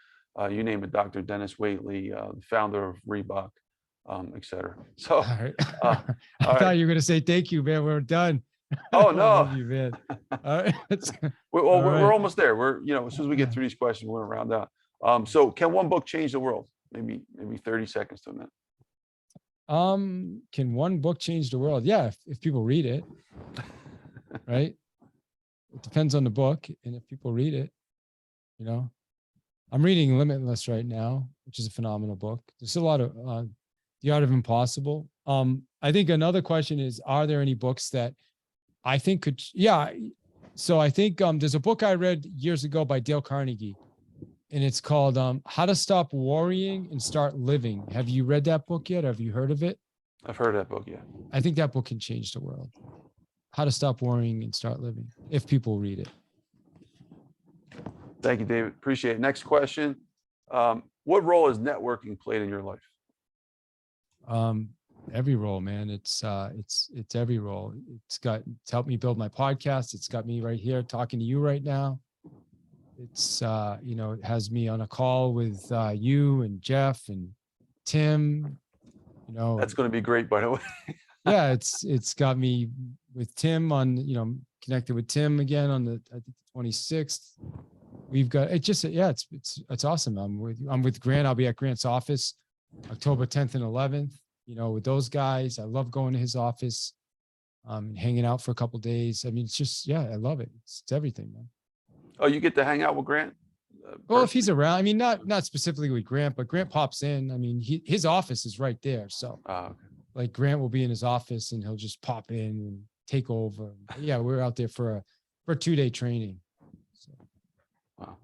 you name it, Dr. Dennis Waitley, the founder of Reebok, et cetera. So, All right. all I thought right. you were going to say, thank you, man. We're done. Oh, I no. love you, man. All right. Well, All we're right. almost there. You know, as soon as we get through these questions, we're going to round out. So can one book change the world? Maybe 30 seconds to a minute. Can one book change the world? Yeah, if people read it, right? It depends on the book, and if people read it, you know. I'm reading Limitless right now, which is a phenomenal book. There's a lot of The Art of Impossible. I think another question is, are there any books that I think could, yeah. So I think there's a book I read years ago by Dale Carnegie, and it's called How to Stop Worrying and Start Living. Have you read that book yet? Have you heard of it? I've heard of that book, yeah. I think that book can change the world. How to Stop Worrying and Start Living, if people read it. Thank you, David. Appreciate it. Next question. What role has networking played in your life? Every role, man. It's every role. It's helped me build my podcast. It's got me right here talking to you right now. It's you know, it has me on a call with you and Jeff and Tim. You know, That's going to be great, by the way. yeah, it's got me with Tim on, you know, connected with Tim again on I think the 26th. We've got it just, yeah, it's awesome. I'm with Grant. I'll be at Grant's office October 10th and 11th, you know, with those guys. I love going to his office, and hanging out for a couple of days. I mean, it's just, yeah, I love it. It's everything, man. Oh, you get to hang out with Grant? Well, if he's around, I mean, not specifically with Grant, but Grant pops in. I mean, his office is right there. So okay. like Grant will be in his office and he'll just pop in and take over. Yeah, we're out there for a 2-day training. So. Wow.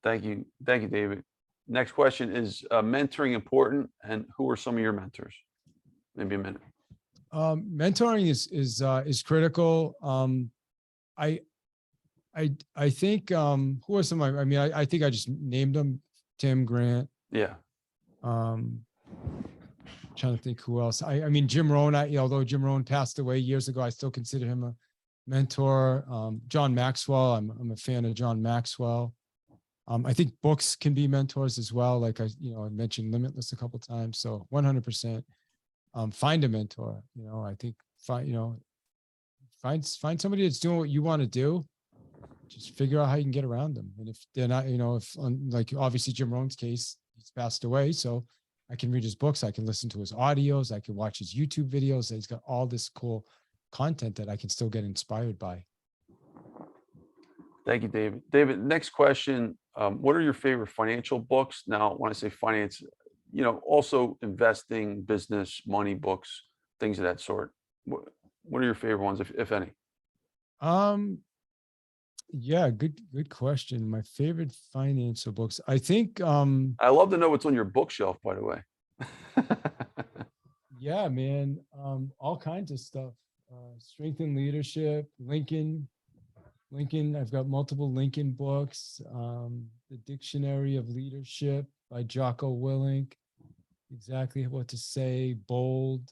Thank you, David. Next question is, mentoring important, and who are some of your mentors? Maybe a minute. Mentoring is critical. I think who are some? I mean, I think I just named them. Tim, Grant. Yeah. Trying to think who else. I mean, Jim Rohn. Although Jim Rohn passed away years ago, I still consider him a mentor. John Maxwell. I'm a fan of John Maxwell. I think books can be mentors as well. Like I mentioned Limitless a couple of times. So 100%. Find a mentor. You know, I think find somebody that's doing what you want to do. Just figure out how you can get around them. And if they're not, like obviously Jim Rohn's case, he's passed away. So I can read his books. I can listen to his audios. I can watch his YouTube videos. He's got all this cool content that I can still get inspired by. Thank you, David. David, next question. What are your favorite financial books? Now, when I say finance, also investing, business, money books, things of that sort. What are your favorite ones, if any? Yeah, good question. My favorite financial books. I think I love to know what's on your bookshelf, by the way. Yeah, man. All kinds of stuff. Strength and leadership, Lincoln. I've got multiple Lincoln books. The Dictionary of Leadership by Jocko Willink. Exactly what to say. Bold.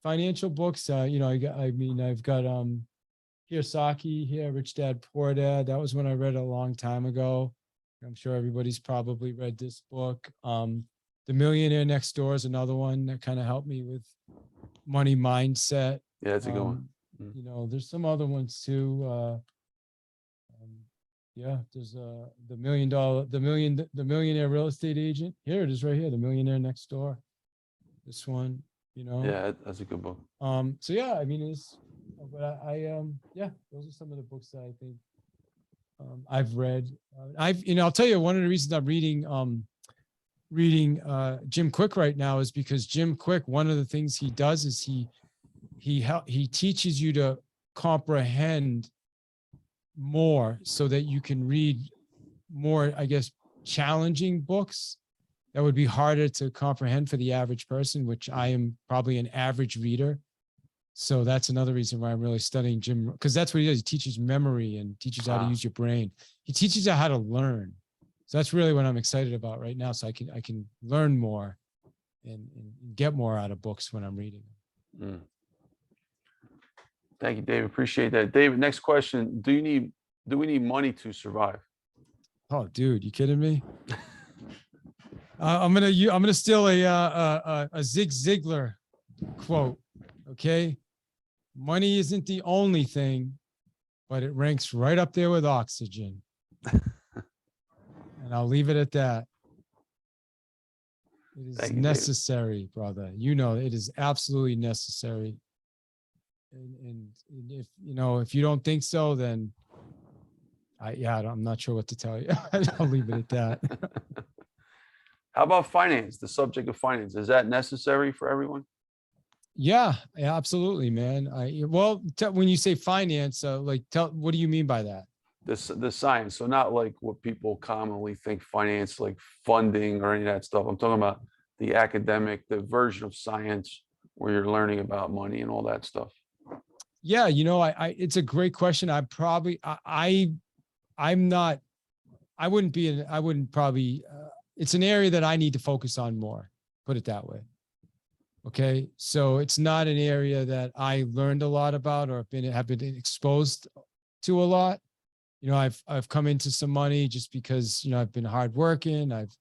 Financial books. I've got Kiyosaki here, Rich Dad Poor Dad. That was one I read a long time ago. I'm sure everybody's probably read this book. The Millionaire Next Door is another one that kind of helped me with money mindset. Yeah, that's a good one. There's some other ones too. There's the Millionaire Real Estate Agent. Here it is right here, The Millionaire Next Door. This one, Yeah, that's a good book. So yeah, I mean, those are some of the books that I think I've read. I'll tell you, one of the reasons I'm reading Jim Quick right now is because Jim Quick, one of the things he does is he teaches you to comprehend more so that you can read more, I guess, challenging books that would be harder to comprehend for the average person, which I am probably an average reader. So that's another reason why I'm really studying Jim, because that's what he does. He teaches memory and teaches how to use your brain. He teaches you how to learn. So that's really what I'm excited about right now. So I can learn more and get more out of books when I'm reading them. Thank you, David. Appreciate that. David, next question. Do we need money to survive? Oh, dude, you kidding me? I'm gonna steal a Zig Ziglar quote. Okay, money isn't the only thing, but it ranks right up there with oxygen. And I'll leave it at that. It is necessary, brother. It is absolutely necessary. And if you don't think so, then I'm not sure what to tell you. I'll leave it at that. How about finance? The subject of finance, is that necessary for everyone? Yeah, absolutely, man. When you say finance, what do you mean by that? The science. So not like what people commonly think finance, like funding or any of that stuff. I'm talking about the academic, the version of science where you're learning about money and all that stuff. Yeah, it's a great question. I'm not. I wouldn't probably. It's an area that I need to focus on more. Put it that way. Okay, so it's not an area that I learned a lot about or have been exposed to a lot. I've come into some money just because I've been hardworking. I've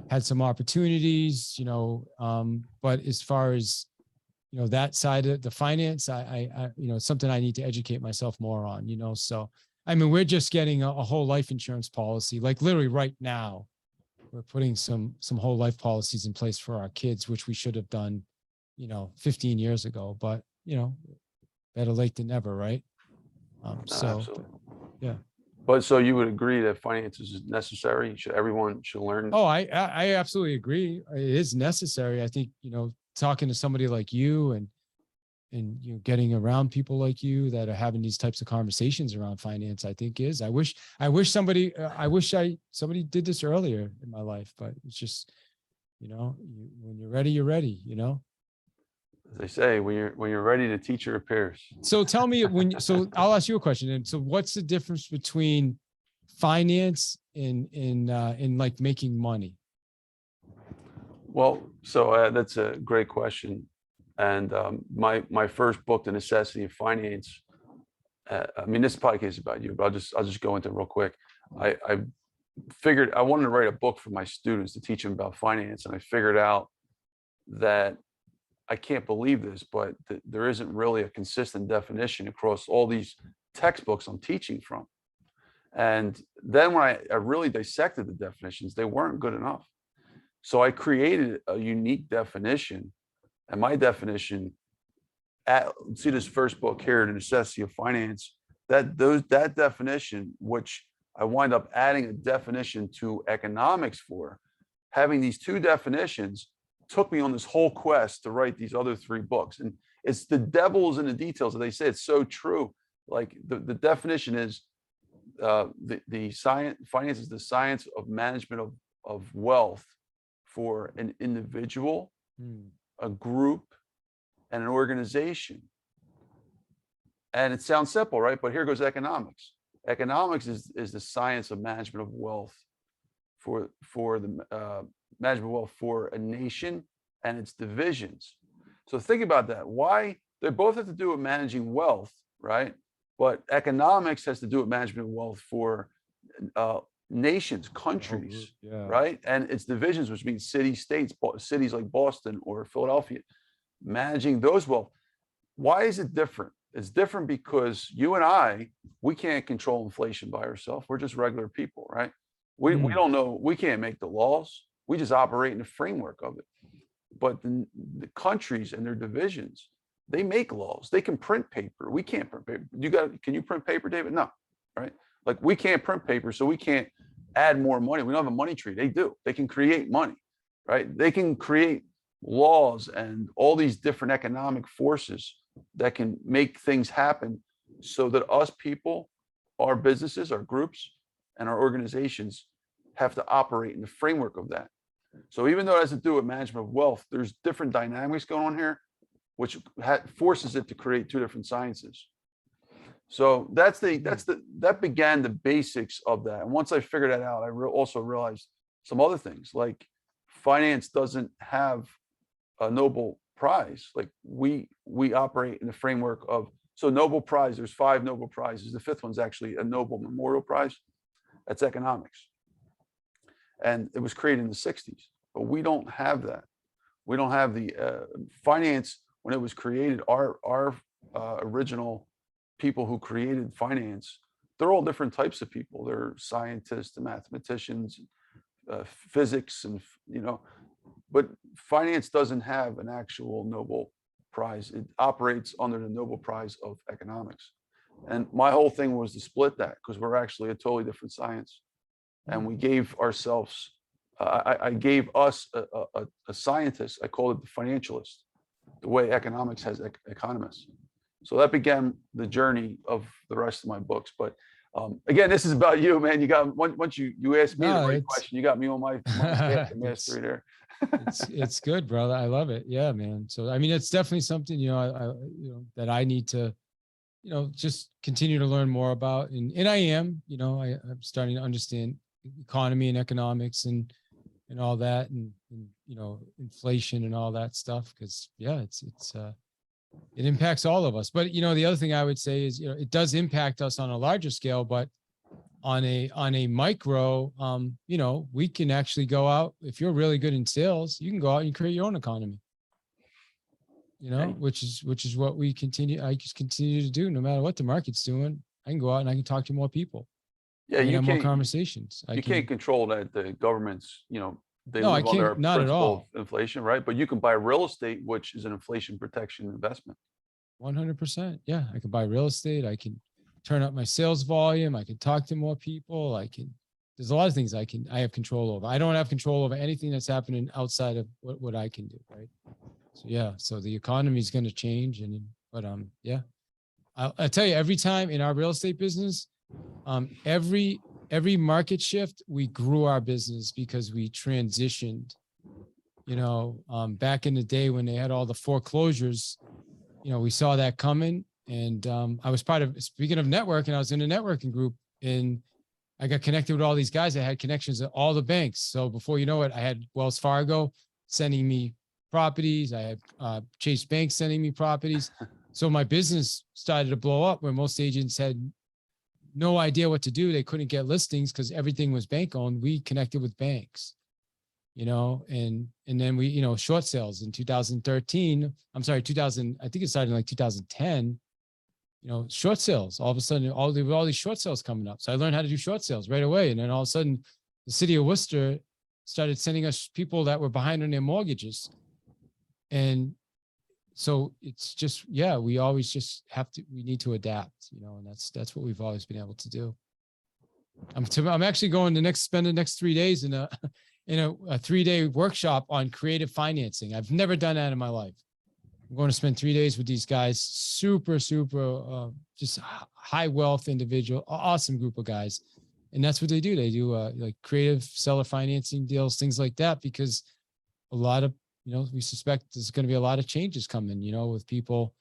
had some opportunities. But as far as that side of the finance, it's something I need to educate myself more on. So I mean, we're just getting a whole life insurance policy, like literally right now. We're putting some whole life policies in place for our kids, which we should have done 15 years ago, but better late than never, right? Absolutely. Yeah. But so you would agree that finance is necessary? Everyone should learn? Oh, I absolutely agree. It is necessary. I think, talking to somebody like you and getting around people like you that are having these types of conversations around finance, I think I wish somebody did this earlier in my life, but it's just, when you're ready, you're ready, As they say, when you're ready, the teacher appears. So tell me so I'll ask you a question. And so what's the difference between finance and like making money? Well, so that's a great question. And my first book, The Necessity of Finance, I mean, this podcast is about you, but I'll just go into it real quick. I figured I wanted to write a book for my students to teach them about finance. And I figured out that I can't believe this, but there isn't really a consistent definition across all these textbooks I'm teaching from. And then when I really dissected the definitions, they weren't good enough. So I created a unique definition. And my definition, see this first book here, The Necessity of Finance, that definition, which I wind up adding a definition to economics for, having these two definitions took me on this whole quest to write these other three books. And it's the devil's in the details. They say it's so true. Like the definition is the science, finance is the science of management of wealth for an individual a group, and an organization. And it sounds simple, right? But here goes economics. Economics is the science of management of wealth for the management of wealth for a nation and its divisions. So think about that. Why they both have to do with managing wealth, right? But economics has to do with management of wealth for nations, countries, right? And its divisions, which means cities, states, cities like Boston or Philadelphia, managing those wealth. Why is it different? It's different because you and we can't control inflation by ourselves. We're just regular people, right? We don't know, we can't make the laws. We just operate in the framework of it. But the countries and their divisions, they make laws. They can print paper. We can't print paper. Can you print paper, David? No, right? Like we can't print paper, so we can't add more money. We don't have a money tree. They do. They can create money, right? They can create laws and all these different economic forces that can make things happen so that us people, our businesses, our groups, and our organizations have to operate in the framework of that. So even though it has to do with management of wealth, there's different dynamics going on here, which forces it to create two different sciences. So that began the basics of that. And once I figured that out, I also realized some other things, like finance doesn't have a Nobel Prize. Like we operate in the framework of, so Nobel Prize, there's 5 Nobel Prizes. The 5th one's actually a Nobel Memorial Prize. That's economics. And it was created in the 60s, but we don't have that. We don't have the finance. When it was created, our original people who created finance, they're all different types of people. They're scientists and mathematicians, physics, and but finance doesn't have an actual Nobel Prize. It operates under the Nobel Prize of economics. And my whole thing was to split that, because we're actually a totally different science. And we gave ourselves, I gave us a scientist. I called it the financialist, the way economics has economists. So that began the journey of the rest of my books. But again, this is about you, man. You got, once you asked me the right question, you got me on my mastery there. It's good, brother. I love it. Yeah, man. So, I mean, it's definitely something, that I need to, just continue to learn more about. And I am, I'm starting to understand economy and economics and all that, and inflation and all that stuff. Cause it impacts all of us. But, the other thing I would say is, it does impact us on a larger scale, but on a micro, we can actually go out. If you're really good in sales, you can go out and create your own economy, which is what I just continue to do. No matter what the market's doing, I can go out and I can talk to more people. Yeah, you have more conversations. You can't control that. The government's, they No, I live under can't, not at all. inflation, right? But you can buy real estate, which is an inflation protection investment. 100%. Yeah, I can buy real estate. I can turn up my sales volume. I can talk to more people. There's a lot of things I have control over. I don't have control over anything that's happening outside of what I can do. Right. So, yeah. So the economy is going to change. But yeah, I'll tell you, every time in our real estate business, every market shift, we grew our business because we transitioned, back in the day when they had all the foreclosures, we saw that coming. And I was speaking of networking, I was in a networking group, and I got connected with all these guys that had connections at all the banks. So before you know it, I had Wells Fargo sending me properties. I had Chase Bank sending me properties. So my business started to blow up, where most agents had no idea what to do. They couldn't get listings because everything was bank owned. We connected with banks, and then we, short sales in 2013. I'm sorry, I think it started in like 2010. Short sales, all of a sudden, all these short sales coming up. So I learned how to do short sales right away. And then all of a sudden, the city of Worcester started sending us people that were behind on their mortgages. And so it's just, we always just we need to adapt, and that's what we've always been able to do. I'm actually going to spend the next 3 days in a 3-day workshop on creative financing. I've never done that in my life. I'm going to spend 3 days with these guys, super, just high wealth individual, awesome group of guys. And that's what they do. They do like creative seller financing deals, things like that, because a lot of we suspect there's going to be a lot of changes coming, with people,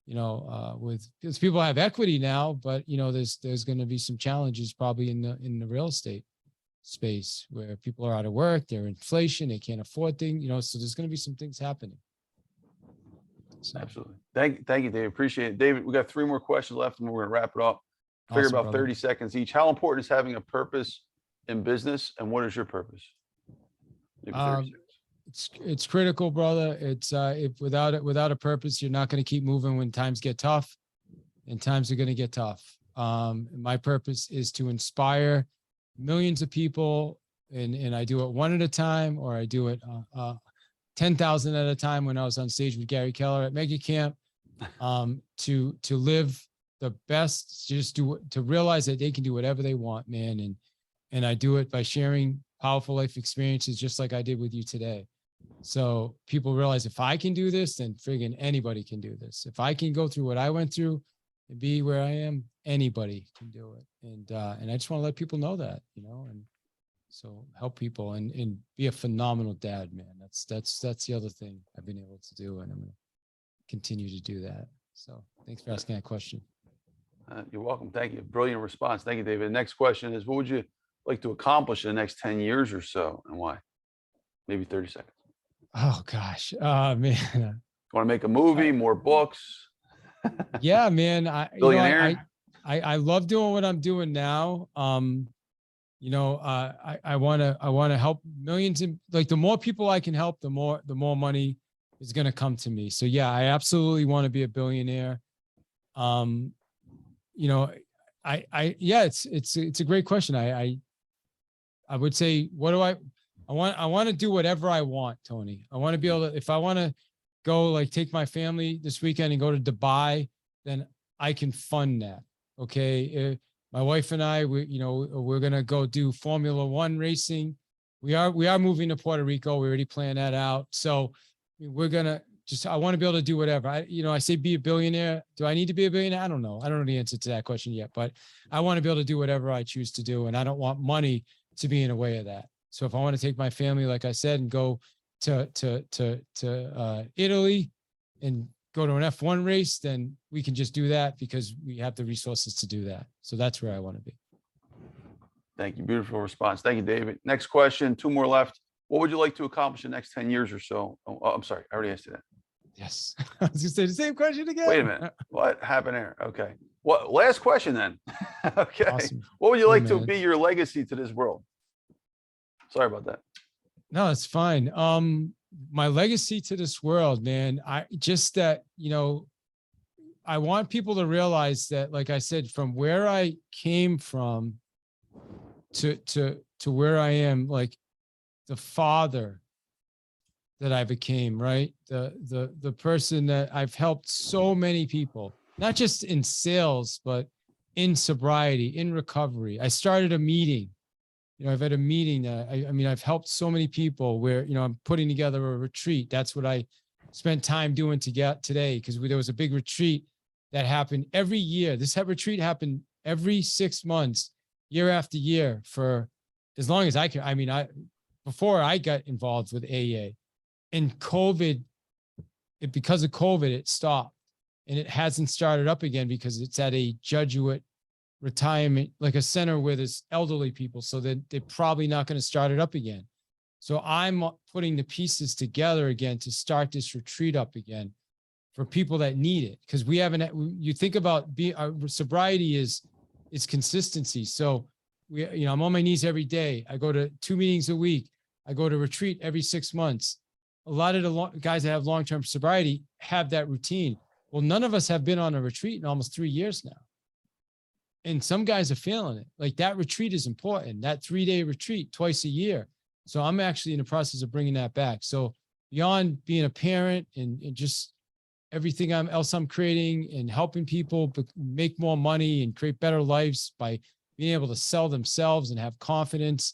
because people have equity now, but there's going to be some challenges probably in the real estate space where people are out of work, they're inflation, they can't afford things, so there's going to be some things happening. So, Absolutely. Thank you, David. Appreciate it. David, we got 3 more questions left and we're going to wrap it up. Figure awesome, about brother. 30 seconds each. How important is having a purpose in business, and what is your purpose? Maybe 30 seconds. It's critical, brother. It's if without a purpose, you're not going to keep moving when times get tough, and times are going to get tough. My purpose is to inspire millions of people, and I do it one at a time, or I do it 10,000 at a time. When I was on stage with Gary Keller at Mega Camp, to live the best, to realize that they can do whatever they want, man, and I do it by sharing powerful life experiences, just like I did with you today. So people realize if I can do this, then friggin' anybody can do this. If I can go through what I went through and be where I am, anybody can do it. And I just want to let people know that, and so help people and be a phenomenal dad, man. That's the other thing I've been able to do, and I'm going to continue to do that. So thanks for asking that question. You're welcome. Thank you. Brilliant response. Thank you, David. Next question is, what would you like to accomplish in the next 10 years or so, and why? Maybe 30 seconds. Oh gosh, man. Want to make a movie, more books? Yeah, man. Billionaire? I love doing what I'm doing now. I want to help millions, and like the more people I can help, the more money is going to come to me. So yeah, I absolutely want to be a billionaire. It's a great question. I would say, what do I want to do whatever I want, Tony. I want to be able to, if I want to go like take my family this weekend and go to Dubai, then I can fund that. Okay. My wife and I, we're going to go do Formula One racing. We are moving to Puerto Rico. We already planned that out. So we're going to I want to be able to do whatever. I say be a billionaire. Do I need to be a billionaire? I don't know. I don't know the answer to that question yet, but I want to be able to do whatever I choose to do. And I don't want money to be in the way of that. So if I want to take my family, like I said, and go to Italy and go to an F1 race, then we can just do that because we have the resources to do that. So that's where I want to be. Thank you. Beautiful response. Thank you, David. Next question, 2 more left. What would you like to accomplish in the next 10 years or so? Oh, I'm sorry. I already asked you that. Yes. I was going to say the same question again. Wait a minute. What happened there? Okay. What? Last question then. Okay. Awesome. What would you like to be your legacy to this world? Sorry about that. No, it's fine. My legacy to this world, man, I want people to realize that, like I said, from where I came from to where I am, like the father that I became, right? The person that I've helped so many people, not just in sales, but in sobriety, in recovery. I started a meeting. I've had a meeting. I've helped so many people where, I'm putting together a retreat. That's what I spent time doing today, because there was a big retreat that happened every year. This retreat happened every 6 months, year after year, for as long as I can. Before I got involved with AA, and because of COVID, it stopped, and it hasn't started up again because it's at a Jesuit retirement, like a center where there's elderly people. So they're probably not going to start it up again. So I'm putting the pieces together again to start this retreat up again for people that need it. Because you think about sobriety is consistency. So I'm on my knees every day. I go to 2 meetings a week. I go to retreat every 6 months. A lot of the guys that have long-term sobriety have that routine. Well, none of us have been on a retreat in almost 3 years now. And some guys are feeling it. Like, that retreat is important, that 3-day retreat twice a year. So I'm actually in the process of bringing that back. So beyond being a parent and just everything else I'm creating and helping people make more money and create better lives by being able to sell themselves and have confidence,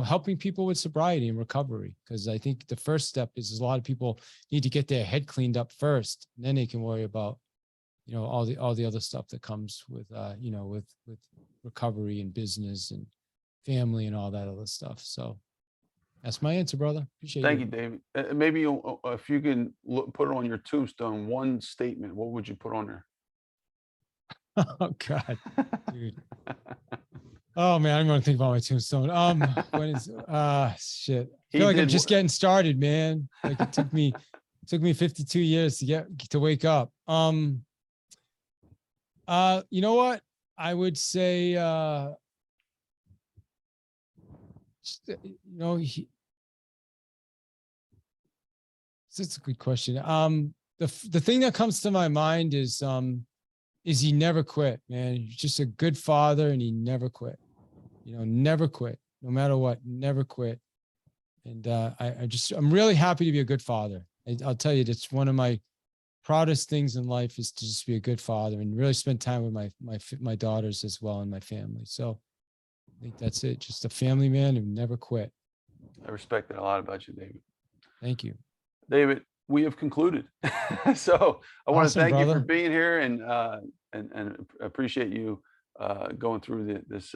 helping people with sobriety and recovery. Because I think the first step is a lot of people need to get their head cleaned up first, and then they can worry about all the other stuff that comes with with recovery and business and family and all that other stuff. So That's my answer, brother. Appreciate Thank you. you, David. Maybe if you can put it on your tombstone, one statement, what would you put on there? Oh God, dude. Oh man, I'm gonna think about my tombstone. When is shit? I He feel like I'm did just what- getting started, man. Like it took me 52 years to wake up. You know what? I would say you know, that's a good question. The thing that comes to my mind is he never quit, man. He's just a good father and he never quit. You know, never quit, no matter what, never quit. And I'm really happy to be a good father. I'll tell you, that's one of my proudest things in life is to just be a good father and really spend time with my daughters as well and my family. So I think that's it. Just a family man who never quit. I respect that a lot about you, David. Thank you. David, we have concluded. So I want to Awesome, thank you for brother. being here and appreciate you going through this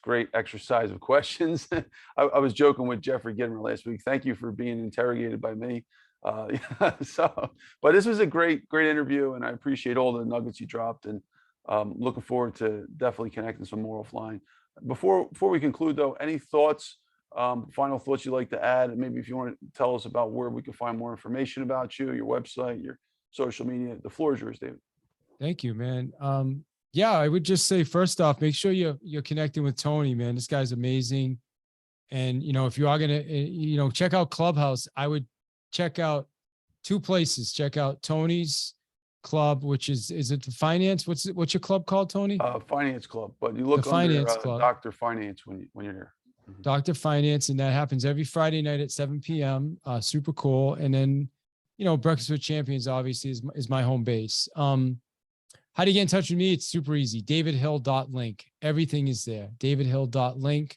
great exercise of questions. I was joking with Jeffrey Gidmer last week. Thank you for being interrogated by me. But this was a great interview, and I appreciate all the nuggets you dropped, and looking forward to definitely connecting some more offline. Before we conclude, though, any thoughts? Final thoughts you'd like to add? Maybe if you want to tell us about where we can find more information about you, your website, your social media. The floor is yours, David. Thank you, man. Yeah, I would just say first off, make sure you're connecting with Tony, man. This guy's amazing. And you know, if you are gonna, check out Clubhouse, I would check out two places. Check out Tony's club, which is it the finance? What's your club called, Tony? Finance Club, but you look The under Finance Club. Dr. Finance when you're here. Dr. Finance, and that happens every Friday night at 7 p.m. Super cool. And then, Breakfast with Champions obviously is my home base. How do you get in touch with me? It's super easy. davidhill.link. Everything is there. davidhill.link.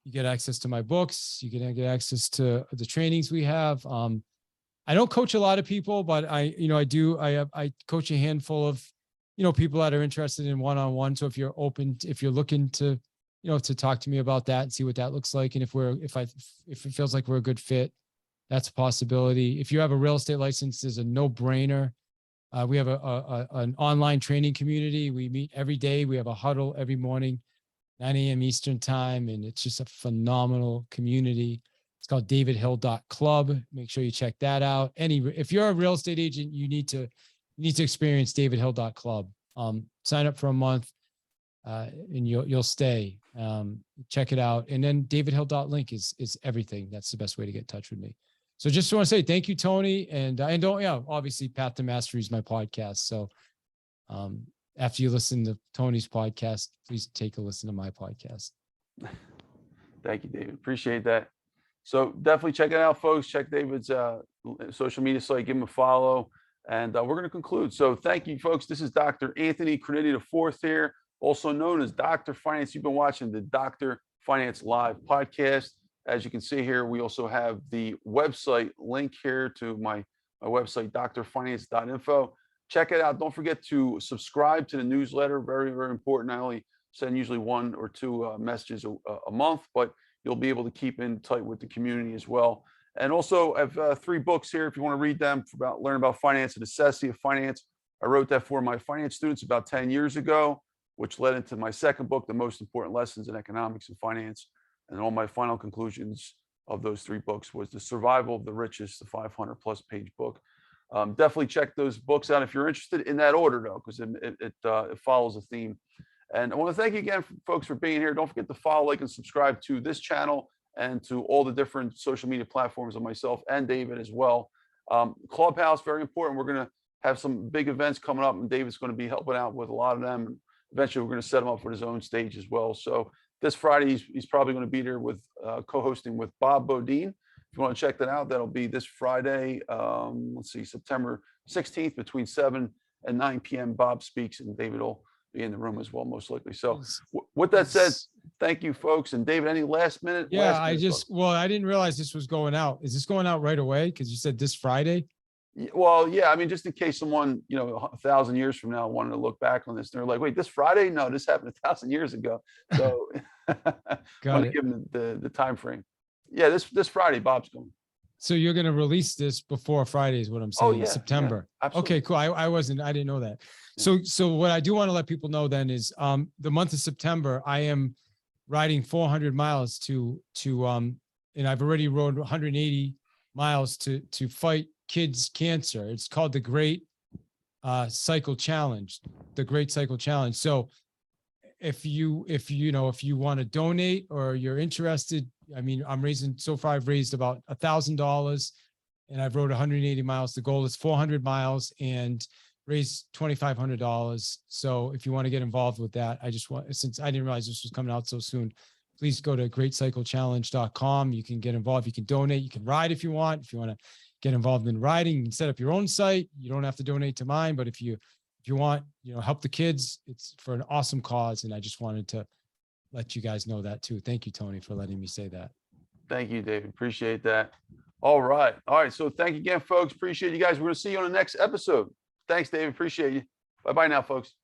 You get access to my books. You can get access to the trainings we have. I don't coach a lot of people, but I coach a handful of, people that are interested in one-on-one. So if you're looking to, to talk to me about that and see what that looks like. And if it feels like we're a good fit, that's a possibility. If you have a real estate license, there's a no-brainer. We have an online training community. We meet every day. We have a huddle every morning, 9 a.m. Eastern time. And it's just a phenomenal community. It's called davidhill.club. Make sure you check that out. If you're a real estate agent, you need to experience davidhill.club. Sign up for a month. And you'll stay. Check it out. And then davidhill.link is everything. That's the best way to get in touch with me. So just want to say thank you, Tony. And obviously Path to Mastery is my podcast. So after you listen to Tony's podcast, please take a listen to my podcast. Thank you, David. Appreciate that. So definitely check it out, folks. Check David's social media site, give him a follow. And we're going to conclude. So thank you, folks. This is Dr. Anthony Criniti IV here, also known as Dr. Finance. You've been watching the Dr. Finance Live podcast. As you can see here, we also have the website link here to my website, drfinance.info. Check it out. Don't forget to subscribe to the newsletter. Very, very important. I only send usually one or two messages a month, but you'll be able to keep in tight with the community as well. And also, I have 3 books here if you want to read them learn about finance, the necessity of finance. I wrote that for my finance students about 10 years ago, which led into my second book, The Most Important Lessons in Economics and Finance. And all my final conclusions of those 3 books was The Survival of the Richest, the 500+ page book. Definitely check those books out if you're interested in that order, though, because it follows a theme. And I want to thank you again, folks, for being here. Don't forget to follow, like, and subscribe to this channel and to all the different social media platforms of myself and David as well. Clubhouse, very important. We're going to have some big events coming up, and David's going to be helping out with a lot of them. And eventually, we're going to set him up for his own stage as well. So this Friday, he's probably going to be there with co-hosting with Bob Bodine. If you want to check that out, that'll be this Friday. Let's see, September 16th between 7 and 9 p.m. Bob speaks, and David will be in the room as well, most likely. So with that said, thank you, folks. And David, any last minute? Yeah, I didn't realize this was going out. Is this going out right away? Because you said this Friday. Well, yeah, I mean, just in case someone, 1,000 years from now wanted to look back on this, they're like, wait, this Friday? No, this happened 1,000 years ago. So want to give them the time frame. Yeah, this Friday, Bob's going. So you're going to release this before Friday is what I'm Oh, saying, yeah, September. absolutely. Okay, cool. I didn't know that. Yeah. So what I do want to let people know then is the month of September, I am riding 400 miles and I've already rode 180 miles to fight kids' cancer. It's called the Great Cycle Challenge, the Great Cycle Challenge. So if you want to donate or you're interested, I mean, so far I've raised about $1,000 and I've rode 180 miles. The goal is 400 miles and raise $2,500. So if you want to get involved with that, since I didn't realize this was coming out so soon, please go to greatcyclechallenge.com. You can get involved. You can donate. You can ride if you want. If you want to get involved in riding, you can set up your own site. You don't have to donate to mine, but if you want, help the kids, it's for an awesome cause. And I just wanted to let you guys know that too. Thank you, Tony, for letting me say that. Thank you, David. Appreciate that. All right. So thank you again, folks. Appreciate you guys. We're going to see you on the next episode. Thanks, David. Appreciate you. Bye-bye now, folks.